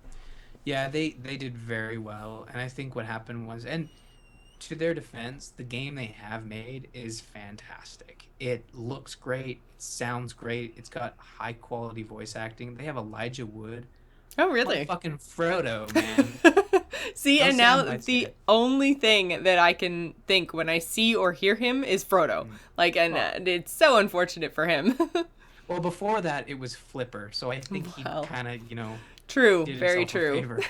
Yeah, they did very well, and I think what happened was, and to their defense, the game they have made is fantastic. It looks great, it sounds great, it's got high quality voice acting. They have Elijah Wood, Oh, really? motherfucking Frodo, man. See, No and now the sound only thing that I can think when I see or hear him is Frodo. Mm. Like, and Well, it's so unfortunate for him. well, before that, it was Flipper, so I think he Well, kind of, true, did very himself a true. favor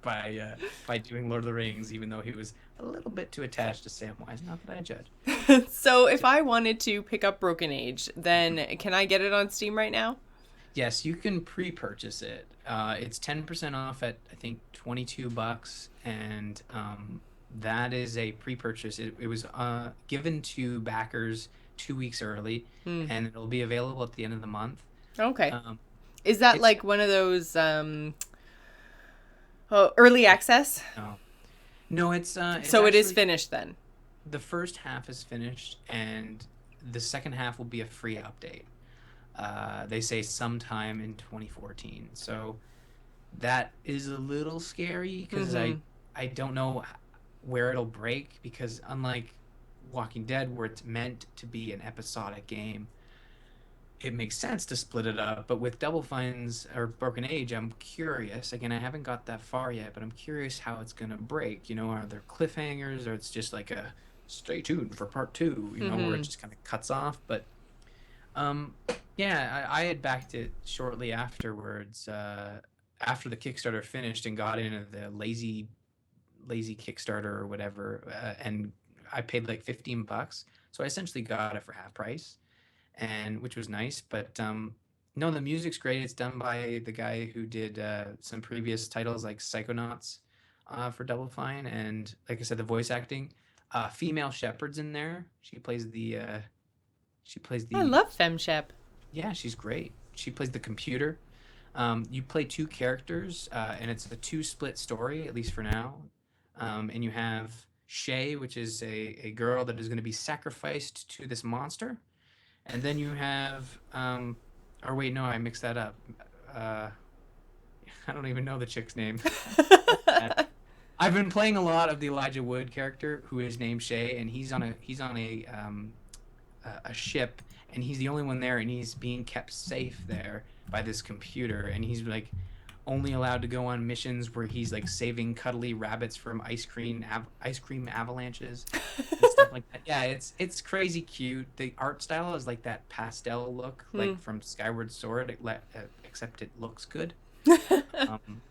by doing Lord of the Rings, even though he was a little bit too attached to Samwise. Not that I judge. So, if I wanted to pick up Broken Age, then can I get it on Steam right now? Yes, you can pre-purchase it. It's 10% off at I think $22, and that is a pre-purchase. It was given to backers 2 weeks early, Hmm. and it'll be available at the end of the month. Okay. Um, Is that it's like one of those early access? no, no, it's So it is actually finished then. the first half is finished, and the second half will be a free update. They say sometime in 2014. So that is a little scary because Mm-hmm. I don't know where it'll break, because unlike Walking Dead, where it's meant to be an episodic game, it makes sense to split it up. But with Double Fines or Broken Age, I'm curious. Again, I haven't got that far yet, but I'm curious how it's gonna break. Are there cliffhangers, or it's just like a stay tuned for part two, where it Mm-hmm. just kind of cuts off. But um, yeah, I had backed it shortly afterwards, after the Kickstarter finished, and got into the lazy Kickstarter or whatever, and I paid like $15, so I essentially got it for half price, and which was nice. But No, the music's great. It's done by the guy who did some previous titles like Psychonauts for Double Fine, and like I said, the voice acting. Female Shepherd's in there. She plays I the love FemShep. yeah, she's great. She plays the computer. You play two characters, and it's a two split story, at least for now. And you have Shay, which is a girl that is going to be sacrificed to this monster. And then you have, or wait, no, I mixed that up. Uh, I don't even know the chick's name. I've been playing a lot of the Elijah Wood character, who is named Shay, and he's on a ship, and he's the only one there, and he's being kept safe there by this computer, and he's like only allowed to go on missions where he's like saving cuddly rabbits from ice cream avalanches and stuff like that. Yeah, it's crazy cute. The art style is like that pastel look, like from Skyward Sword, except it looks good. Um,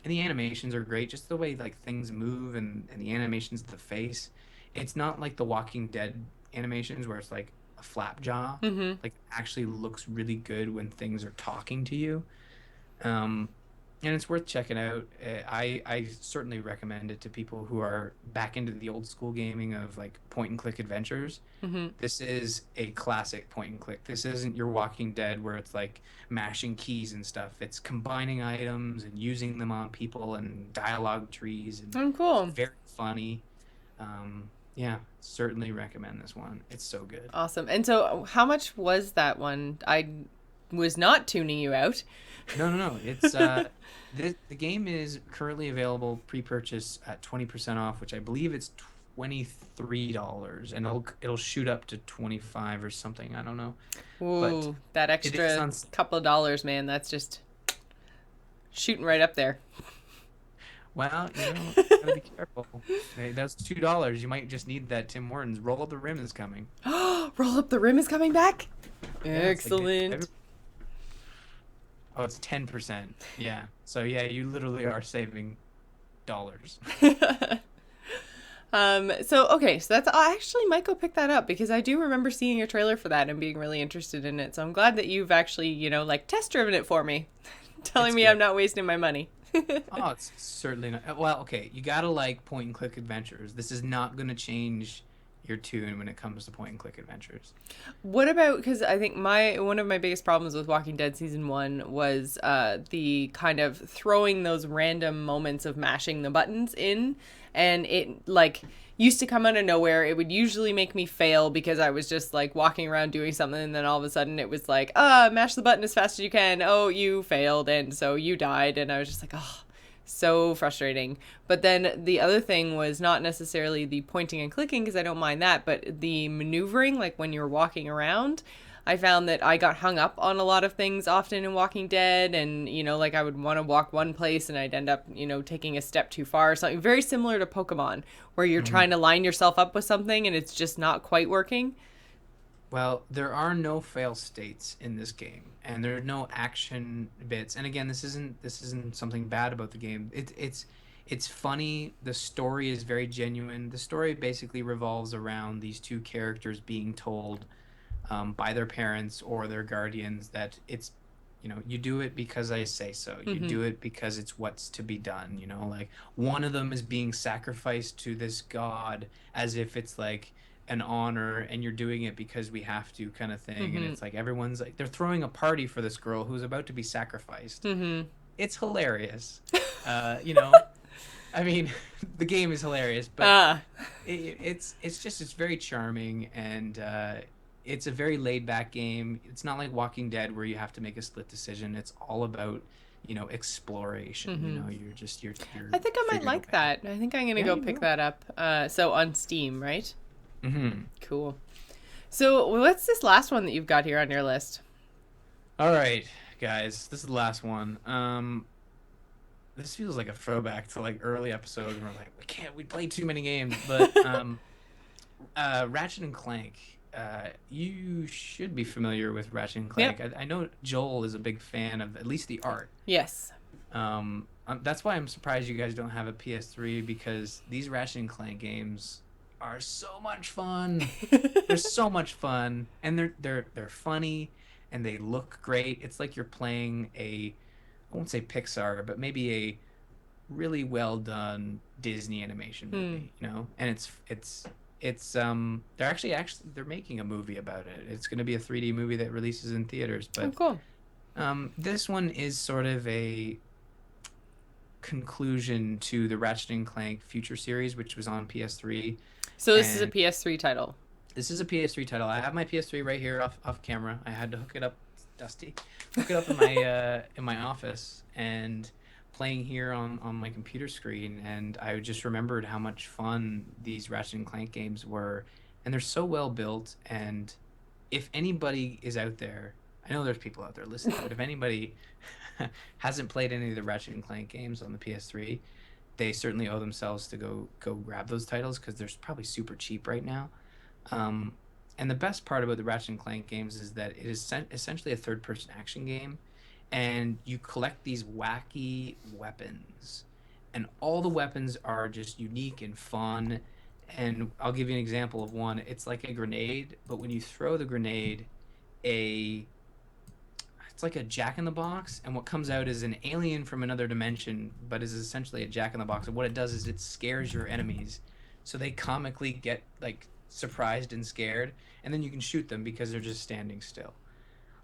and the animations are great, just the way like things move and the animations of the face. It's not like the Walking Dead animations where it's like a flap jaw. Mm-hmm. Like, it actually looks really good when things are talking to you. Um, and it's worth checking out. I certainly recommend it to people who are back into the old school gaming of like point and click adventures. Mm-hmm. This is a classic point and click. This isn't your Walking Dead where it's like mashing keys and stuff. It's combining items and using them on people and dialogue trees, and Oh, cool. very funny. Yeah, certainly recommend this one. It's so good. Awesome. And so how much was that one? I was not tuning you out. No. It's the game is currently available pre-purchase at 20% off, which I believe it's $23, and it'll shoot up to 25 or something. I don't know. But Ooh, that it is extra on. couple of dollars, man. That's just shooting right up there. Well, gotta be careful. Hey, that's $2. You might just need that Tim Hortons. Roll Up the Rim is coming. Roll Up the Rim is coming back? Yeah, it's like Excellent. oh, it's 10%. Yeah. So yeah, you literally are saving dollars. So that's I actually might go pick that up because I do remember seeing a trailer for that and being really interested in it. So I'm glad that you've actually, like test driven it for me, telling It's me good. I'm not wasting my money. Oh, it's certainly not. Well, okay, you gotta like point and click adventures. This is not gonna change your tune when it comes to point and click adventures. What about, because I think one of my biggest problems with Walking Dead season 1 was the kind of throwing those random moments of mashing the buttons in, and it like used to come out of nowhere. It would usually make me fail because I was just like walking around doing something, and then all of a sudden it was like, mash the button as fast as you can. Oh, you failed, and so you died, and I was just like, oh, so frustrating. But then the other thing was not necessarily the pointing and clicking, because I don't mind that, but the maneuvering, like when you're walking around. I found that I got hung up on a lot of things often in Walking Dead, and like I would want to walk one place and I'd end up taking a step too far or something. Very similar to Pokemon, where you're trying to line yourself up with something and it's just not quite working. Well, there are no fail states in this game, and there are no action bits. And again, this isn't something bad about the game. It's funny. The story is very genuine. The story basically revolves around these two characters being told by their parents or their guardians that it's, you do it because I say so. You do it because it's what's to be done. Like one of them is being sacrificed to this god as if it's like an honor, and you're doing it because we have to, kind of thing. And it's like everyone's like, they're throwing a party for this girl who's about to be sacrificed. It's hilarious. I mean, the game is hilarious, but it's very charming, and it's a very laid back game. It's not like Walking Dead where you have to make a split decision. It's all about exploration. You're I think I might like that. I think I'm gonna go pick that up. So on Steam, right? Cool. So what's this last one that you've got here on your list? All right, guys, this is the last one. This feels like a throwback to like early episodes where we're like, we play too many games. But Ratchet and Clank. You should be familiar with Ratchet and Clank. Yep. I know Joel is a big fan of at least the art. Yes. That's why I'm surprised you guys don't have a PS3, because these Ratchet and Clank games are so much fun. They're so much fun, and they're funny, and they look great. It's like you're playing I won't say Pixar, but maybe a really well done Disney animation movie, you know? And they're making a movie about it. It's going to be a 3D movie that releases in theaters, Oh, but cool. this one is sort of a conclusion to the Ratchet and Clank Future series, which was on PS3. So this is a And PS3 title. this is a PS3 title. I have my PS3 right here off camera. I had to hook it up, it's dusty. Hook it up in my office and playing here on my computer screen, and I just remembered how much fun these Ratchet and Clank games were, and they're so well built. And if anybody is out there, I know there's people out there listening, but if anybody hasn't played any of the Ratchet and Clank games on the PS3, they certainly owe themselves to go grab those titles because they're probably super cheap right now. Um, and the best part about the Ratchet and Clank games is that it is essentially a third-person action game, and you collect these wacky weapons, and all the weapons are just unique and fun. And I'll give you an example of one. It's like a grenade, but when you throw the grenade, it's like a Jack in the Box, and what comes out is an alien from another dimension, but is essentially a Jack in the Box. And what it does is it scares your enemies, so they comically get like surprised and scared, and then you can shoot them because they're just standing still.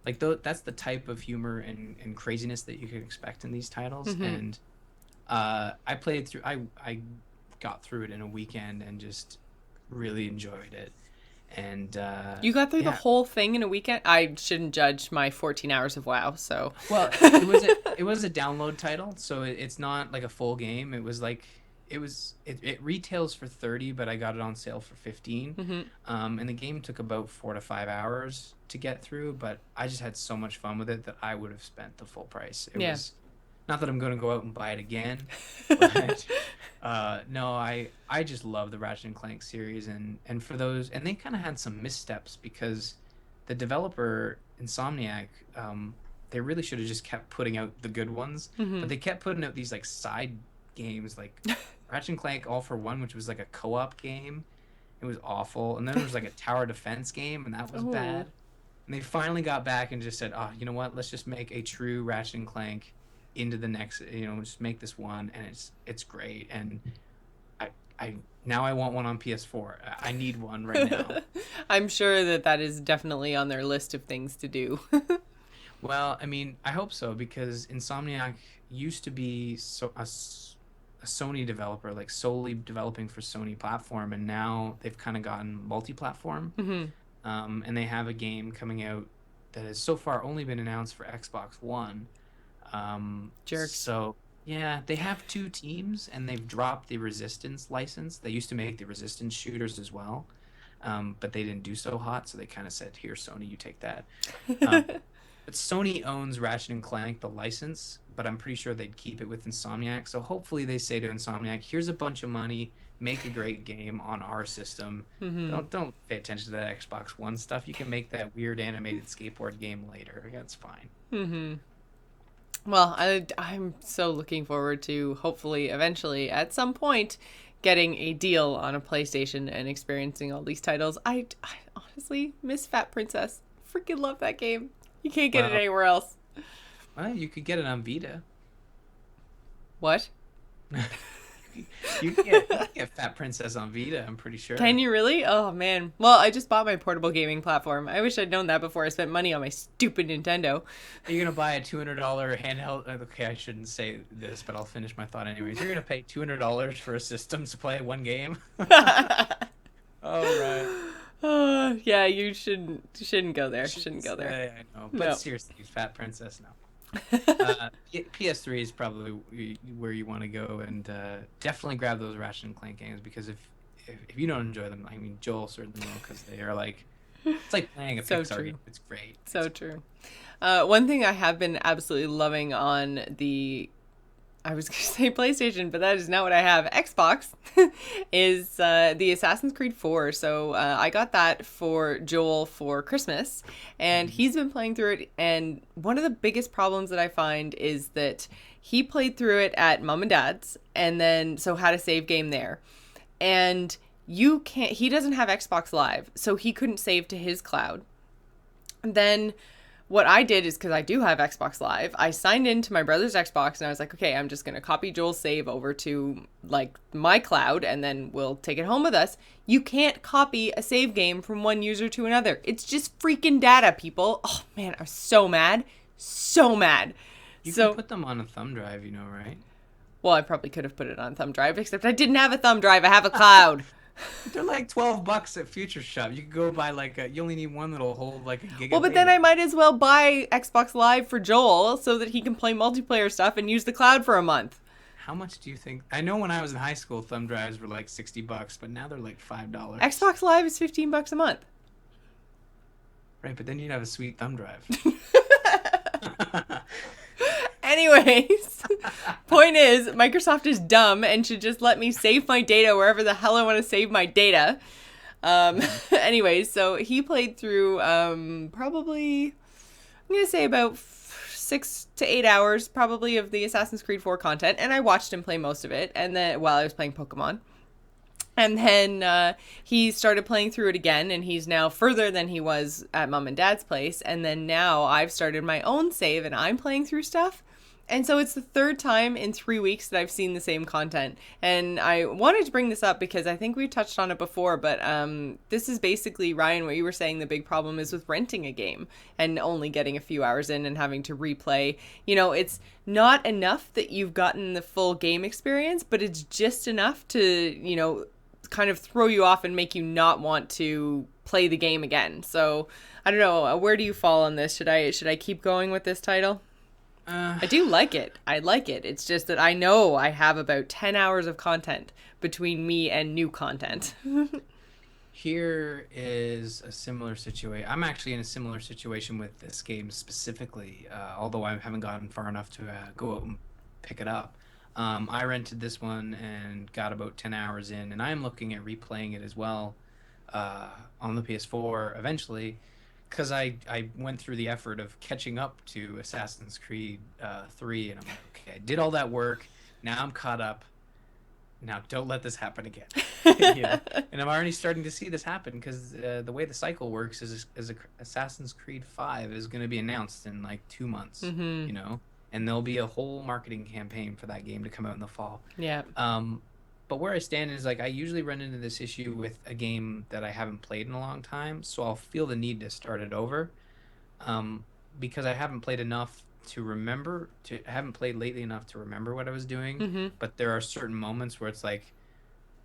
Like that's the type of humor and craziness that you can expect in these titles. And I played through. I got through it in a weekend and just really enjoyed it. And You got through the whole thing in a weekend? I shouldn't judge my 14 hours of WoW, so. Well, it was a download title, so it's not like a full game. It was like it retails for 30, but I got it on sale for 15. And the game took about 4 to 5 hours to get through, but I just had so much fun with it that I would have spent the full price. It was not that I'm going to go out and buy it again, but no, I just love the Ratchet and Clank series, and for those, and they kind of had some missteps because the developer Insomniac, they really should have just kept putting out the good ones, but they kept putting out these like side games like Ratchet and Clank All for One, which was like a co-op game. It was awful. And then there was like a tower defense game, and that was bad. And they finally got back and just said, oh, you know what? Let's just make a true Ratchet and Clank into the next, just make this one, and it's great. And I now I want one on PS4. I need one right now. I'm sure that is definitely on their list of things to do. Well, I mean, I hope so, because Insomniac used to be a Sony developer, like solely developing for Sony platform, and now they've kind of gotten multi-platform. And they have a game coming out that has so far only been announced for Xbox One. Jerks. So yeah, they have 2 teams, and they've dropped the Resistance license. They used to make the Resistance shooters as well, but they didn't do so hot, so they kind of said, here, Sony, you take that. But Sony owns Ratchet and Clank, the license, but I'm pretty sure they'd keep it with Insomniac. So hopefully they say to Insomniac, here's a bunch of money, make a great game on our system. Don't pay attention to that Xbox One stuff. You can make that weird animated skateboard game later. That's fine. Well, I'm so looking forward to hopefully eventually at some point getting a deal on a PlayStation and experiencing all these titles. I honestly miss Fat Princess. Freaking love that game. You can't get it anywhere else. Well, you could get it on Vita. What? You can get Fat Princess on Vita, I'm pretty sure. Can you really? Oh, man. Well, I just bought my portable gaming platform. I wish I'd known that before I spent money on my stupid Nintendo. You're going to buy a $200 handheld... Okay, I shouldn't say this, but I'll finish my thought anyways. You're going to pay $200 for a system to play one game? All right. Yeah, you shouldn't go there. Shouldn't go there. I know, but seriously, Fat Princess, no. PS3 is probably where you want to go, and definitely grab those Ratchet and Clank games, because if you don't enjoy them, I mean, Joel certainly will, because they are like, it's like playing a Pixar game. It's great. So true. One thing I have been absolutely loving on I was going to say PlayStation, but that is not what I have. Xbox is the Assassin's Creed 4. So I got that for Joel for Christmas, and he's been playing through it. And one of the biggest problems that I find is that he played through it at mom and dad's, and then so had a save game there. And he doesn't have Xbox Live, so he couldn't save to his cloud. And then what I did is, because I do have Xbox Live, I signed into my brother's Xbox and I was like, okay, I'm just going to copy Joel's save over to like my cloud and then we'll take it home with us. You can't copy a save game from one user to another. It's just freaking data, people. Oh man, I was so mad. So mad. You can put them on a thumb drive, you know, right? Well, I probably could have put it on a thumb drive, except I didn't have a thumb drive. I have a cloud. They're like $12 at Future Shop. You could go buy like you only need one that'll hold like a gig. Well, but then I might as well buy Xbox Live for Joel so that he can play multiplayer stuff and use the cloud for a month. How much do you think? I know when I was in high school, thumb drives were like $60, but now they're like $5. Xbox Live is $15 a month. Right, but then you'd have a sweet thumb drive. Anyways, point is, Microsoft is dumb and should just let me save my data wherever the hell I want to save my data. Anyways, so he played through probably, I'm going to say about 6 to 8 hours probably of the Assassin's Creed 4 content, and I watched him play most of it, and then while I was playing Pokemon. And then he started playing through it again, and he's now further than he was at Mom and Dad's place. And then now I've started my own save, and I'm playing through stuff. And so it's the third time in 3 weeks that I've seen the same content. And I wanted to bring this up because I think we touched on it before, but this is basically, Ryan, what you were saying the big problem is with renting a game and only getting a few hours in and having to replay. You know, it's not enough that you've gotten the full game experience, but it's just enough to, you know, kind of throw you off and make you not want to play the game again. So I don't know, where do you fall on this? Should I keep going with this title? I do like it. I like it. It's just that I know I have about 10 hours of content between me and new content. Here is a similar situation. I'm actually in a similar situation with this game specifically, although I haven't gotten far enough to go out and pick it up. I rented this one and got about 10 hours in, and I'm looking at replaying it as well on the PS4 eventually, because I went through the effort of catching up to Assassin's Creed 3, and I'm like, okay, I did all that work. Now I'm caught up. Now don't let this happen again. Yeah. And I'm already starting to see this happen because the way the cycle works is Assassin's Creed 5 is going to be announced in like 2 months, Mm-hmm. you know? And there'll be a whole marketing campaign for that game to come out in the fall. Yeah. But where I stand is like I usually run into this issue with a game that I haven't played in a long time, so I'll feel the need to start it over, because I haven't played enough to remember. I haven't played lately enough to remember what I was doing. Mm-hmm. But there are certain moments where it's like,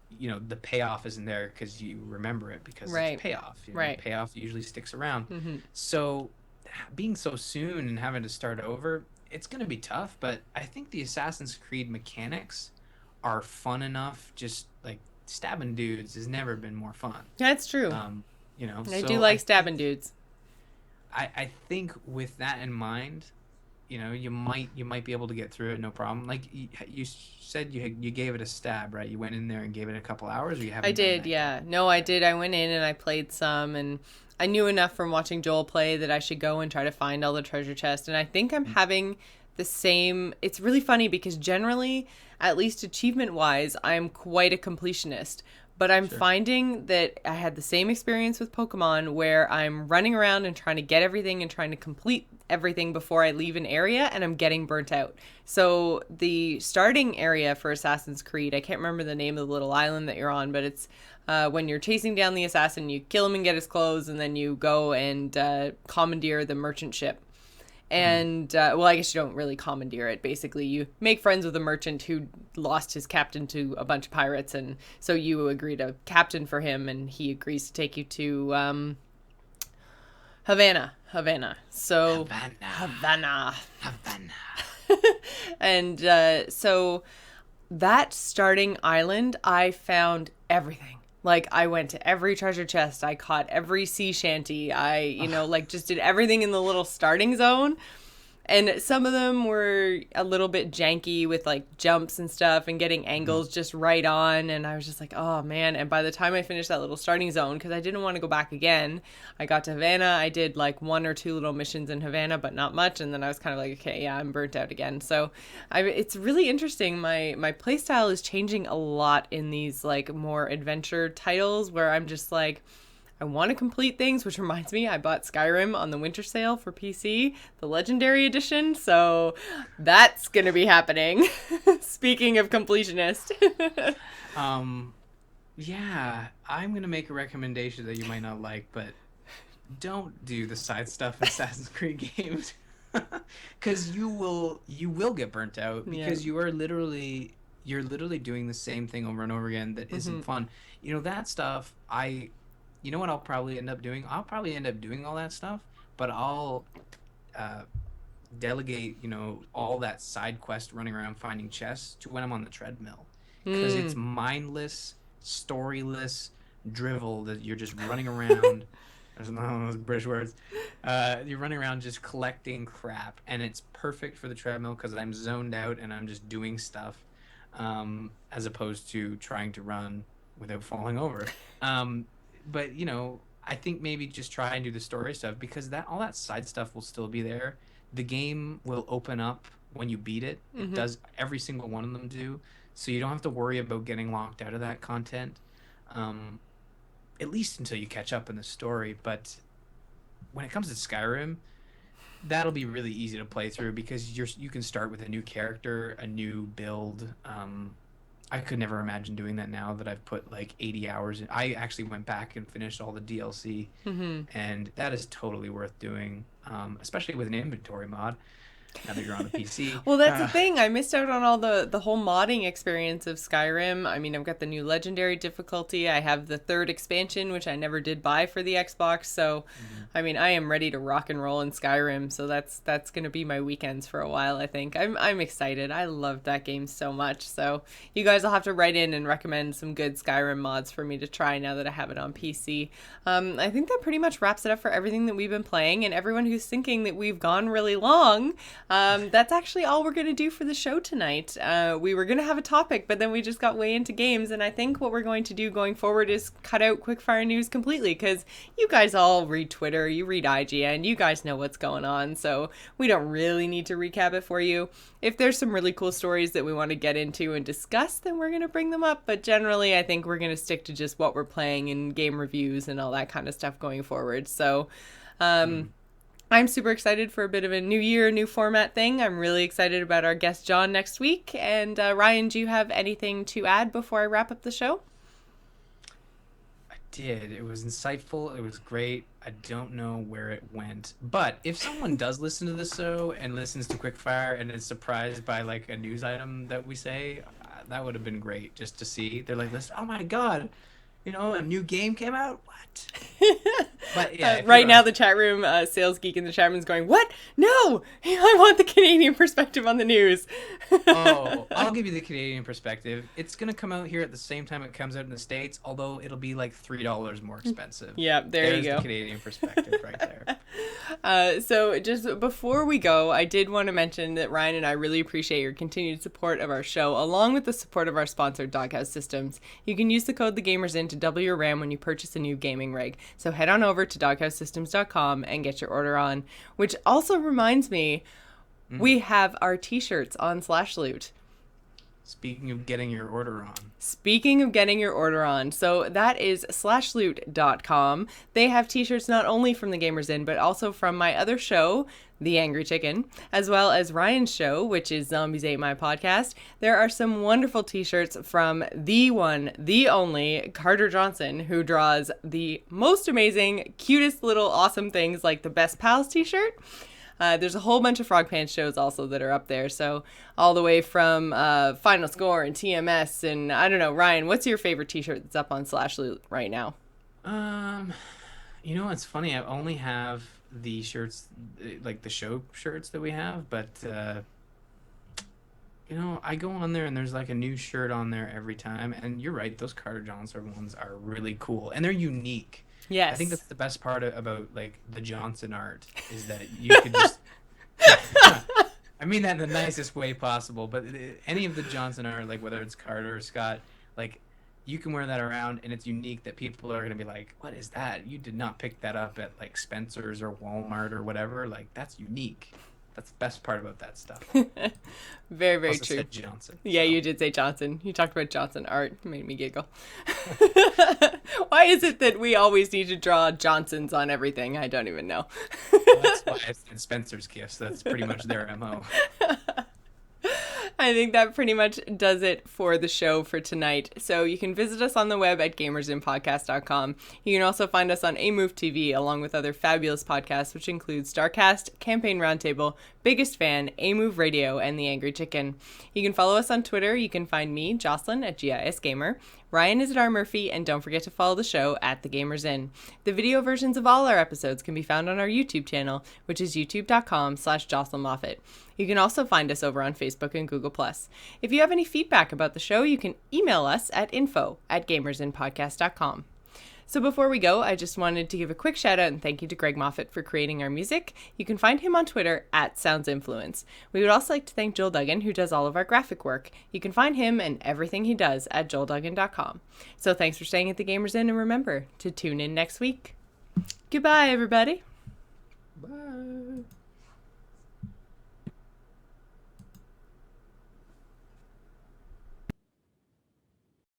you know, the payoff isn't there because you remember it because it's payoff. You know, Right. Payoff usually sticks around. Mm-hmm. So being so soon and having to start over, it's going to be tough. But I think the Assassin's Creed mechanics are fun enough. Just like stabbing dudes has never been more fun. That's true. You know, I so do like stabbing dudes. I think with that in mind, you know, you might be able to get through it no problem. Like you said, you gave it a stab, right? You went in there and gave it a couple hours, or you haven't? I did, yeah. No, I did. I went in and I played some, and I knew enough from watching Joel play that I should go and try to find all the treasure chests. And I think I'm having the same. It's really funny because generally, at least achievement-wise, I'm quite a completionist. But I'm finding that I had the same experience with Pokemon where I'm running around and trying to get everything and trying to complete everything before I leave an area, and I'm getting burnt out. So the starting area for Assassin's Creed, I can't remember the name of the little island that you're on, but it's when you're chasing down the assassin, you kill him and get his clothes, and then you go and commandeer the merchant ship. And, well, I guess you don't really commandeer it. Basically, you make friends with a merchant who lost his captain to a bunch of pirates, and so you agree to captain for him, and he agrees to take you to Havana. So Havana. And so that starting island, I found everything. Like, I went to every treasure chest. I caught every sea shanty. I, you know, like, just did everything in the little starting zone. And some of them were a little bit janky with, like, jumps and stuff and getting angles just right on. And I was just like, oh, man. And by the time I finished that little starting zone, because I didn't want to go back again, I got to Havana. I did, like, 1 or 2 little missions in Havana, but not much. And then I was kind of like, okay, yeah, I'm burnt out again. So it's really interesting. My playstyle is changing a lot in these, like, more adventure titles where I'm just like, I want to complete things, which reminds me, I bought Skyrim on the winter sale for PC, the Legendary Edition, so that's going to be happening. Speaking of completionist. Yeah, I'm going to make a recommendation that you might not like, but don't do the side stuff in Assassin's Creed games. Because you will get burnt out Yeah. because you're literally doing the same thing over and over again that isn't fun. That stuff, you know what I'll probably end up doing? I'll probably end up doing all that stuff, but I'll uh, delegate, all that side quest running around finding chests to when I'm on the treadmill. Because it's mindless, storyless drivel that you're just running around. There's none of those British words. You're running around just collecting crap, and it's perfect for the treadmill because I'm zoned out and I'm just doing stuff, as opposed to trying to run without falling over. But I think maybe just try and do the story stuff because all that side stuff will still be there. The game will open up when you beat it. It does, every single one of them do. So you don't have to worry about getting locked out of that content. At least until you catch up in the story. But when it comes to Skyrim, that'll be really easy to play through because you can start with a new character, a new build. I could never imagine doing that now that I've put like 80 hours in. I actually went back and finished all the DLC, and that is totally worth doing, especially with an inventory mod. Now that you're on the PC. Well, that's the thing. I missed out on all the whole modding experience of Skyrim. I mean, I've got the new legendary difficulty. I have the third expansion, which I never did buy for the Xbox. So, I mean, I am ready to rock and roll in Skyrim. So that's going to be my weekends for a while, I think. I'm excited. I love that game so much. So you guys will have to write in and recommend some good Skyrim mods for me to try now that I have it on PC. I think that pretty much wraps it up for everything that we've been playing. And everyone who's thinking that we've gone really long, that's actually all we're going to do for the show tonight. We were going to have a topic, but then we just got way into games, and I think what we're going to do going forward is cut out quickfire news completely, because you guys all read Twitter, you read IGN, you guys know what's going on, so we don't really need to recap it for you. If there's some really cool stories that we want to get into and discuss, then we're going to bring them up, but generally I think we're going to stick to just what we're playing and game reviews and all that kind of stuff going forward. So, I'm super excited for a bit of a new year, new format thing. I'm really excited about our guest John next week. And Ryan, do you have anything to add before I wrap up the show? I did. It was insightful. It was great. I don't know where it went. But if someone does listen to this show and listens to Quickfire and is surprised by like a news item that we say, that would have been great just to see. They're like, listen, oh my God. A new game came out? What? But yeah, right now the chat room, Sales Geek in the chat room is going, what? No! I want the Canadian perspective on the news. Oh, I'll give you the Canadian perspective. It's going to come out here at the same time it comes out in the States, although it'll be like $3 more expensive. Yeah, There's you go. The Canadian perspective right there. So just before we go, I did want to mention that Ryan and I really appreciate your continued support of our show, along with the support of our sponsor, Doghouse Systems. You can use the code TheGamersIn to double your RAM when you purchase a new gaming rig. So head on over to doghousesystems.com and get your order on. Which also reminds me, we have our t-shirts on /loot. Speaking of getting your order on. So that is /loot.com. They have t-shirts not only from The Gamers Inn, but also from my other show, The Angry Chicken, as well as Ryan's show, which is Zombies Ate My Podcast. There are some wonderful t-shirts from the one, the only, Carter Johnson, who draws the most amazing, cutest little awesome things like the Best Pals t-shirt. There's a whole bunch of Frog Pants shows also that are up there. So all the way from Final Score and TMS and I don't know, Ryan, what's your favorite t-shirt that's up on /loot right now? It's funny. I only have the shirts, like the show shirts that we have, but I go on there and there's like a new shirt on there every time. And you're right, those Carter Johnson ones are really cool and they're unique. Yes. I think that's the best part about like the Johnson art is that you could just I mean that in the nicest way possible, but any of the Johnson art, like whether it's Carter or Scott, like you can wear that around and it's unique that people are going to be like, what is that? You did not pick that up at like Spencer's or Walmart or whatever. Like that's unique. That's the best part about that stuff. Very, very Also true. said Johnson. Yeah, so. you did say Johnson. You talked about Johnson art. Made me giggle. Why is it that we always need to draw Johnsons on everything? I don't even know. Well, that's why I said Spencer's Gifts. That's pretty much their MO. I think that pretty much does it for the show for tonight. So you can visit us on the web at gamersinpodcast.com. You can also find us on A-Move TV, along with other fabulous podcasts, which include StarCast, Campaign Roundtable, Biggest Fan, A-Move Radio, and The Angry Chicken. You can follow us on Twitter. You can find me, Jocelyn, at GISGamer. Ryan is at R. Murphy, and don't forget to follow the show at The Gamers Inn. The video versions of all our episodes can be found on our YouTube channel, which is youtube.com/JocelynMoffat. You can also find us over on Facebook and Google+. If you have any feedback about the show, you can email us at info@gamersinpodcast.com. So before we go, I just wanted to give a quick shout out and thank you to Greg Moffat for creating our music. You can find him on Twitter at SoundsInfluence. We would also like to thank Joel Duggan, who does all of our graphic work. You can find him and everything he does at joelduggan.com. So thanks for staying at the Gamers Inn, and remember to tune in next week. Goodbye, everybody. Bye.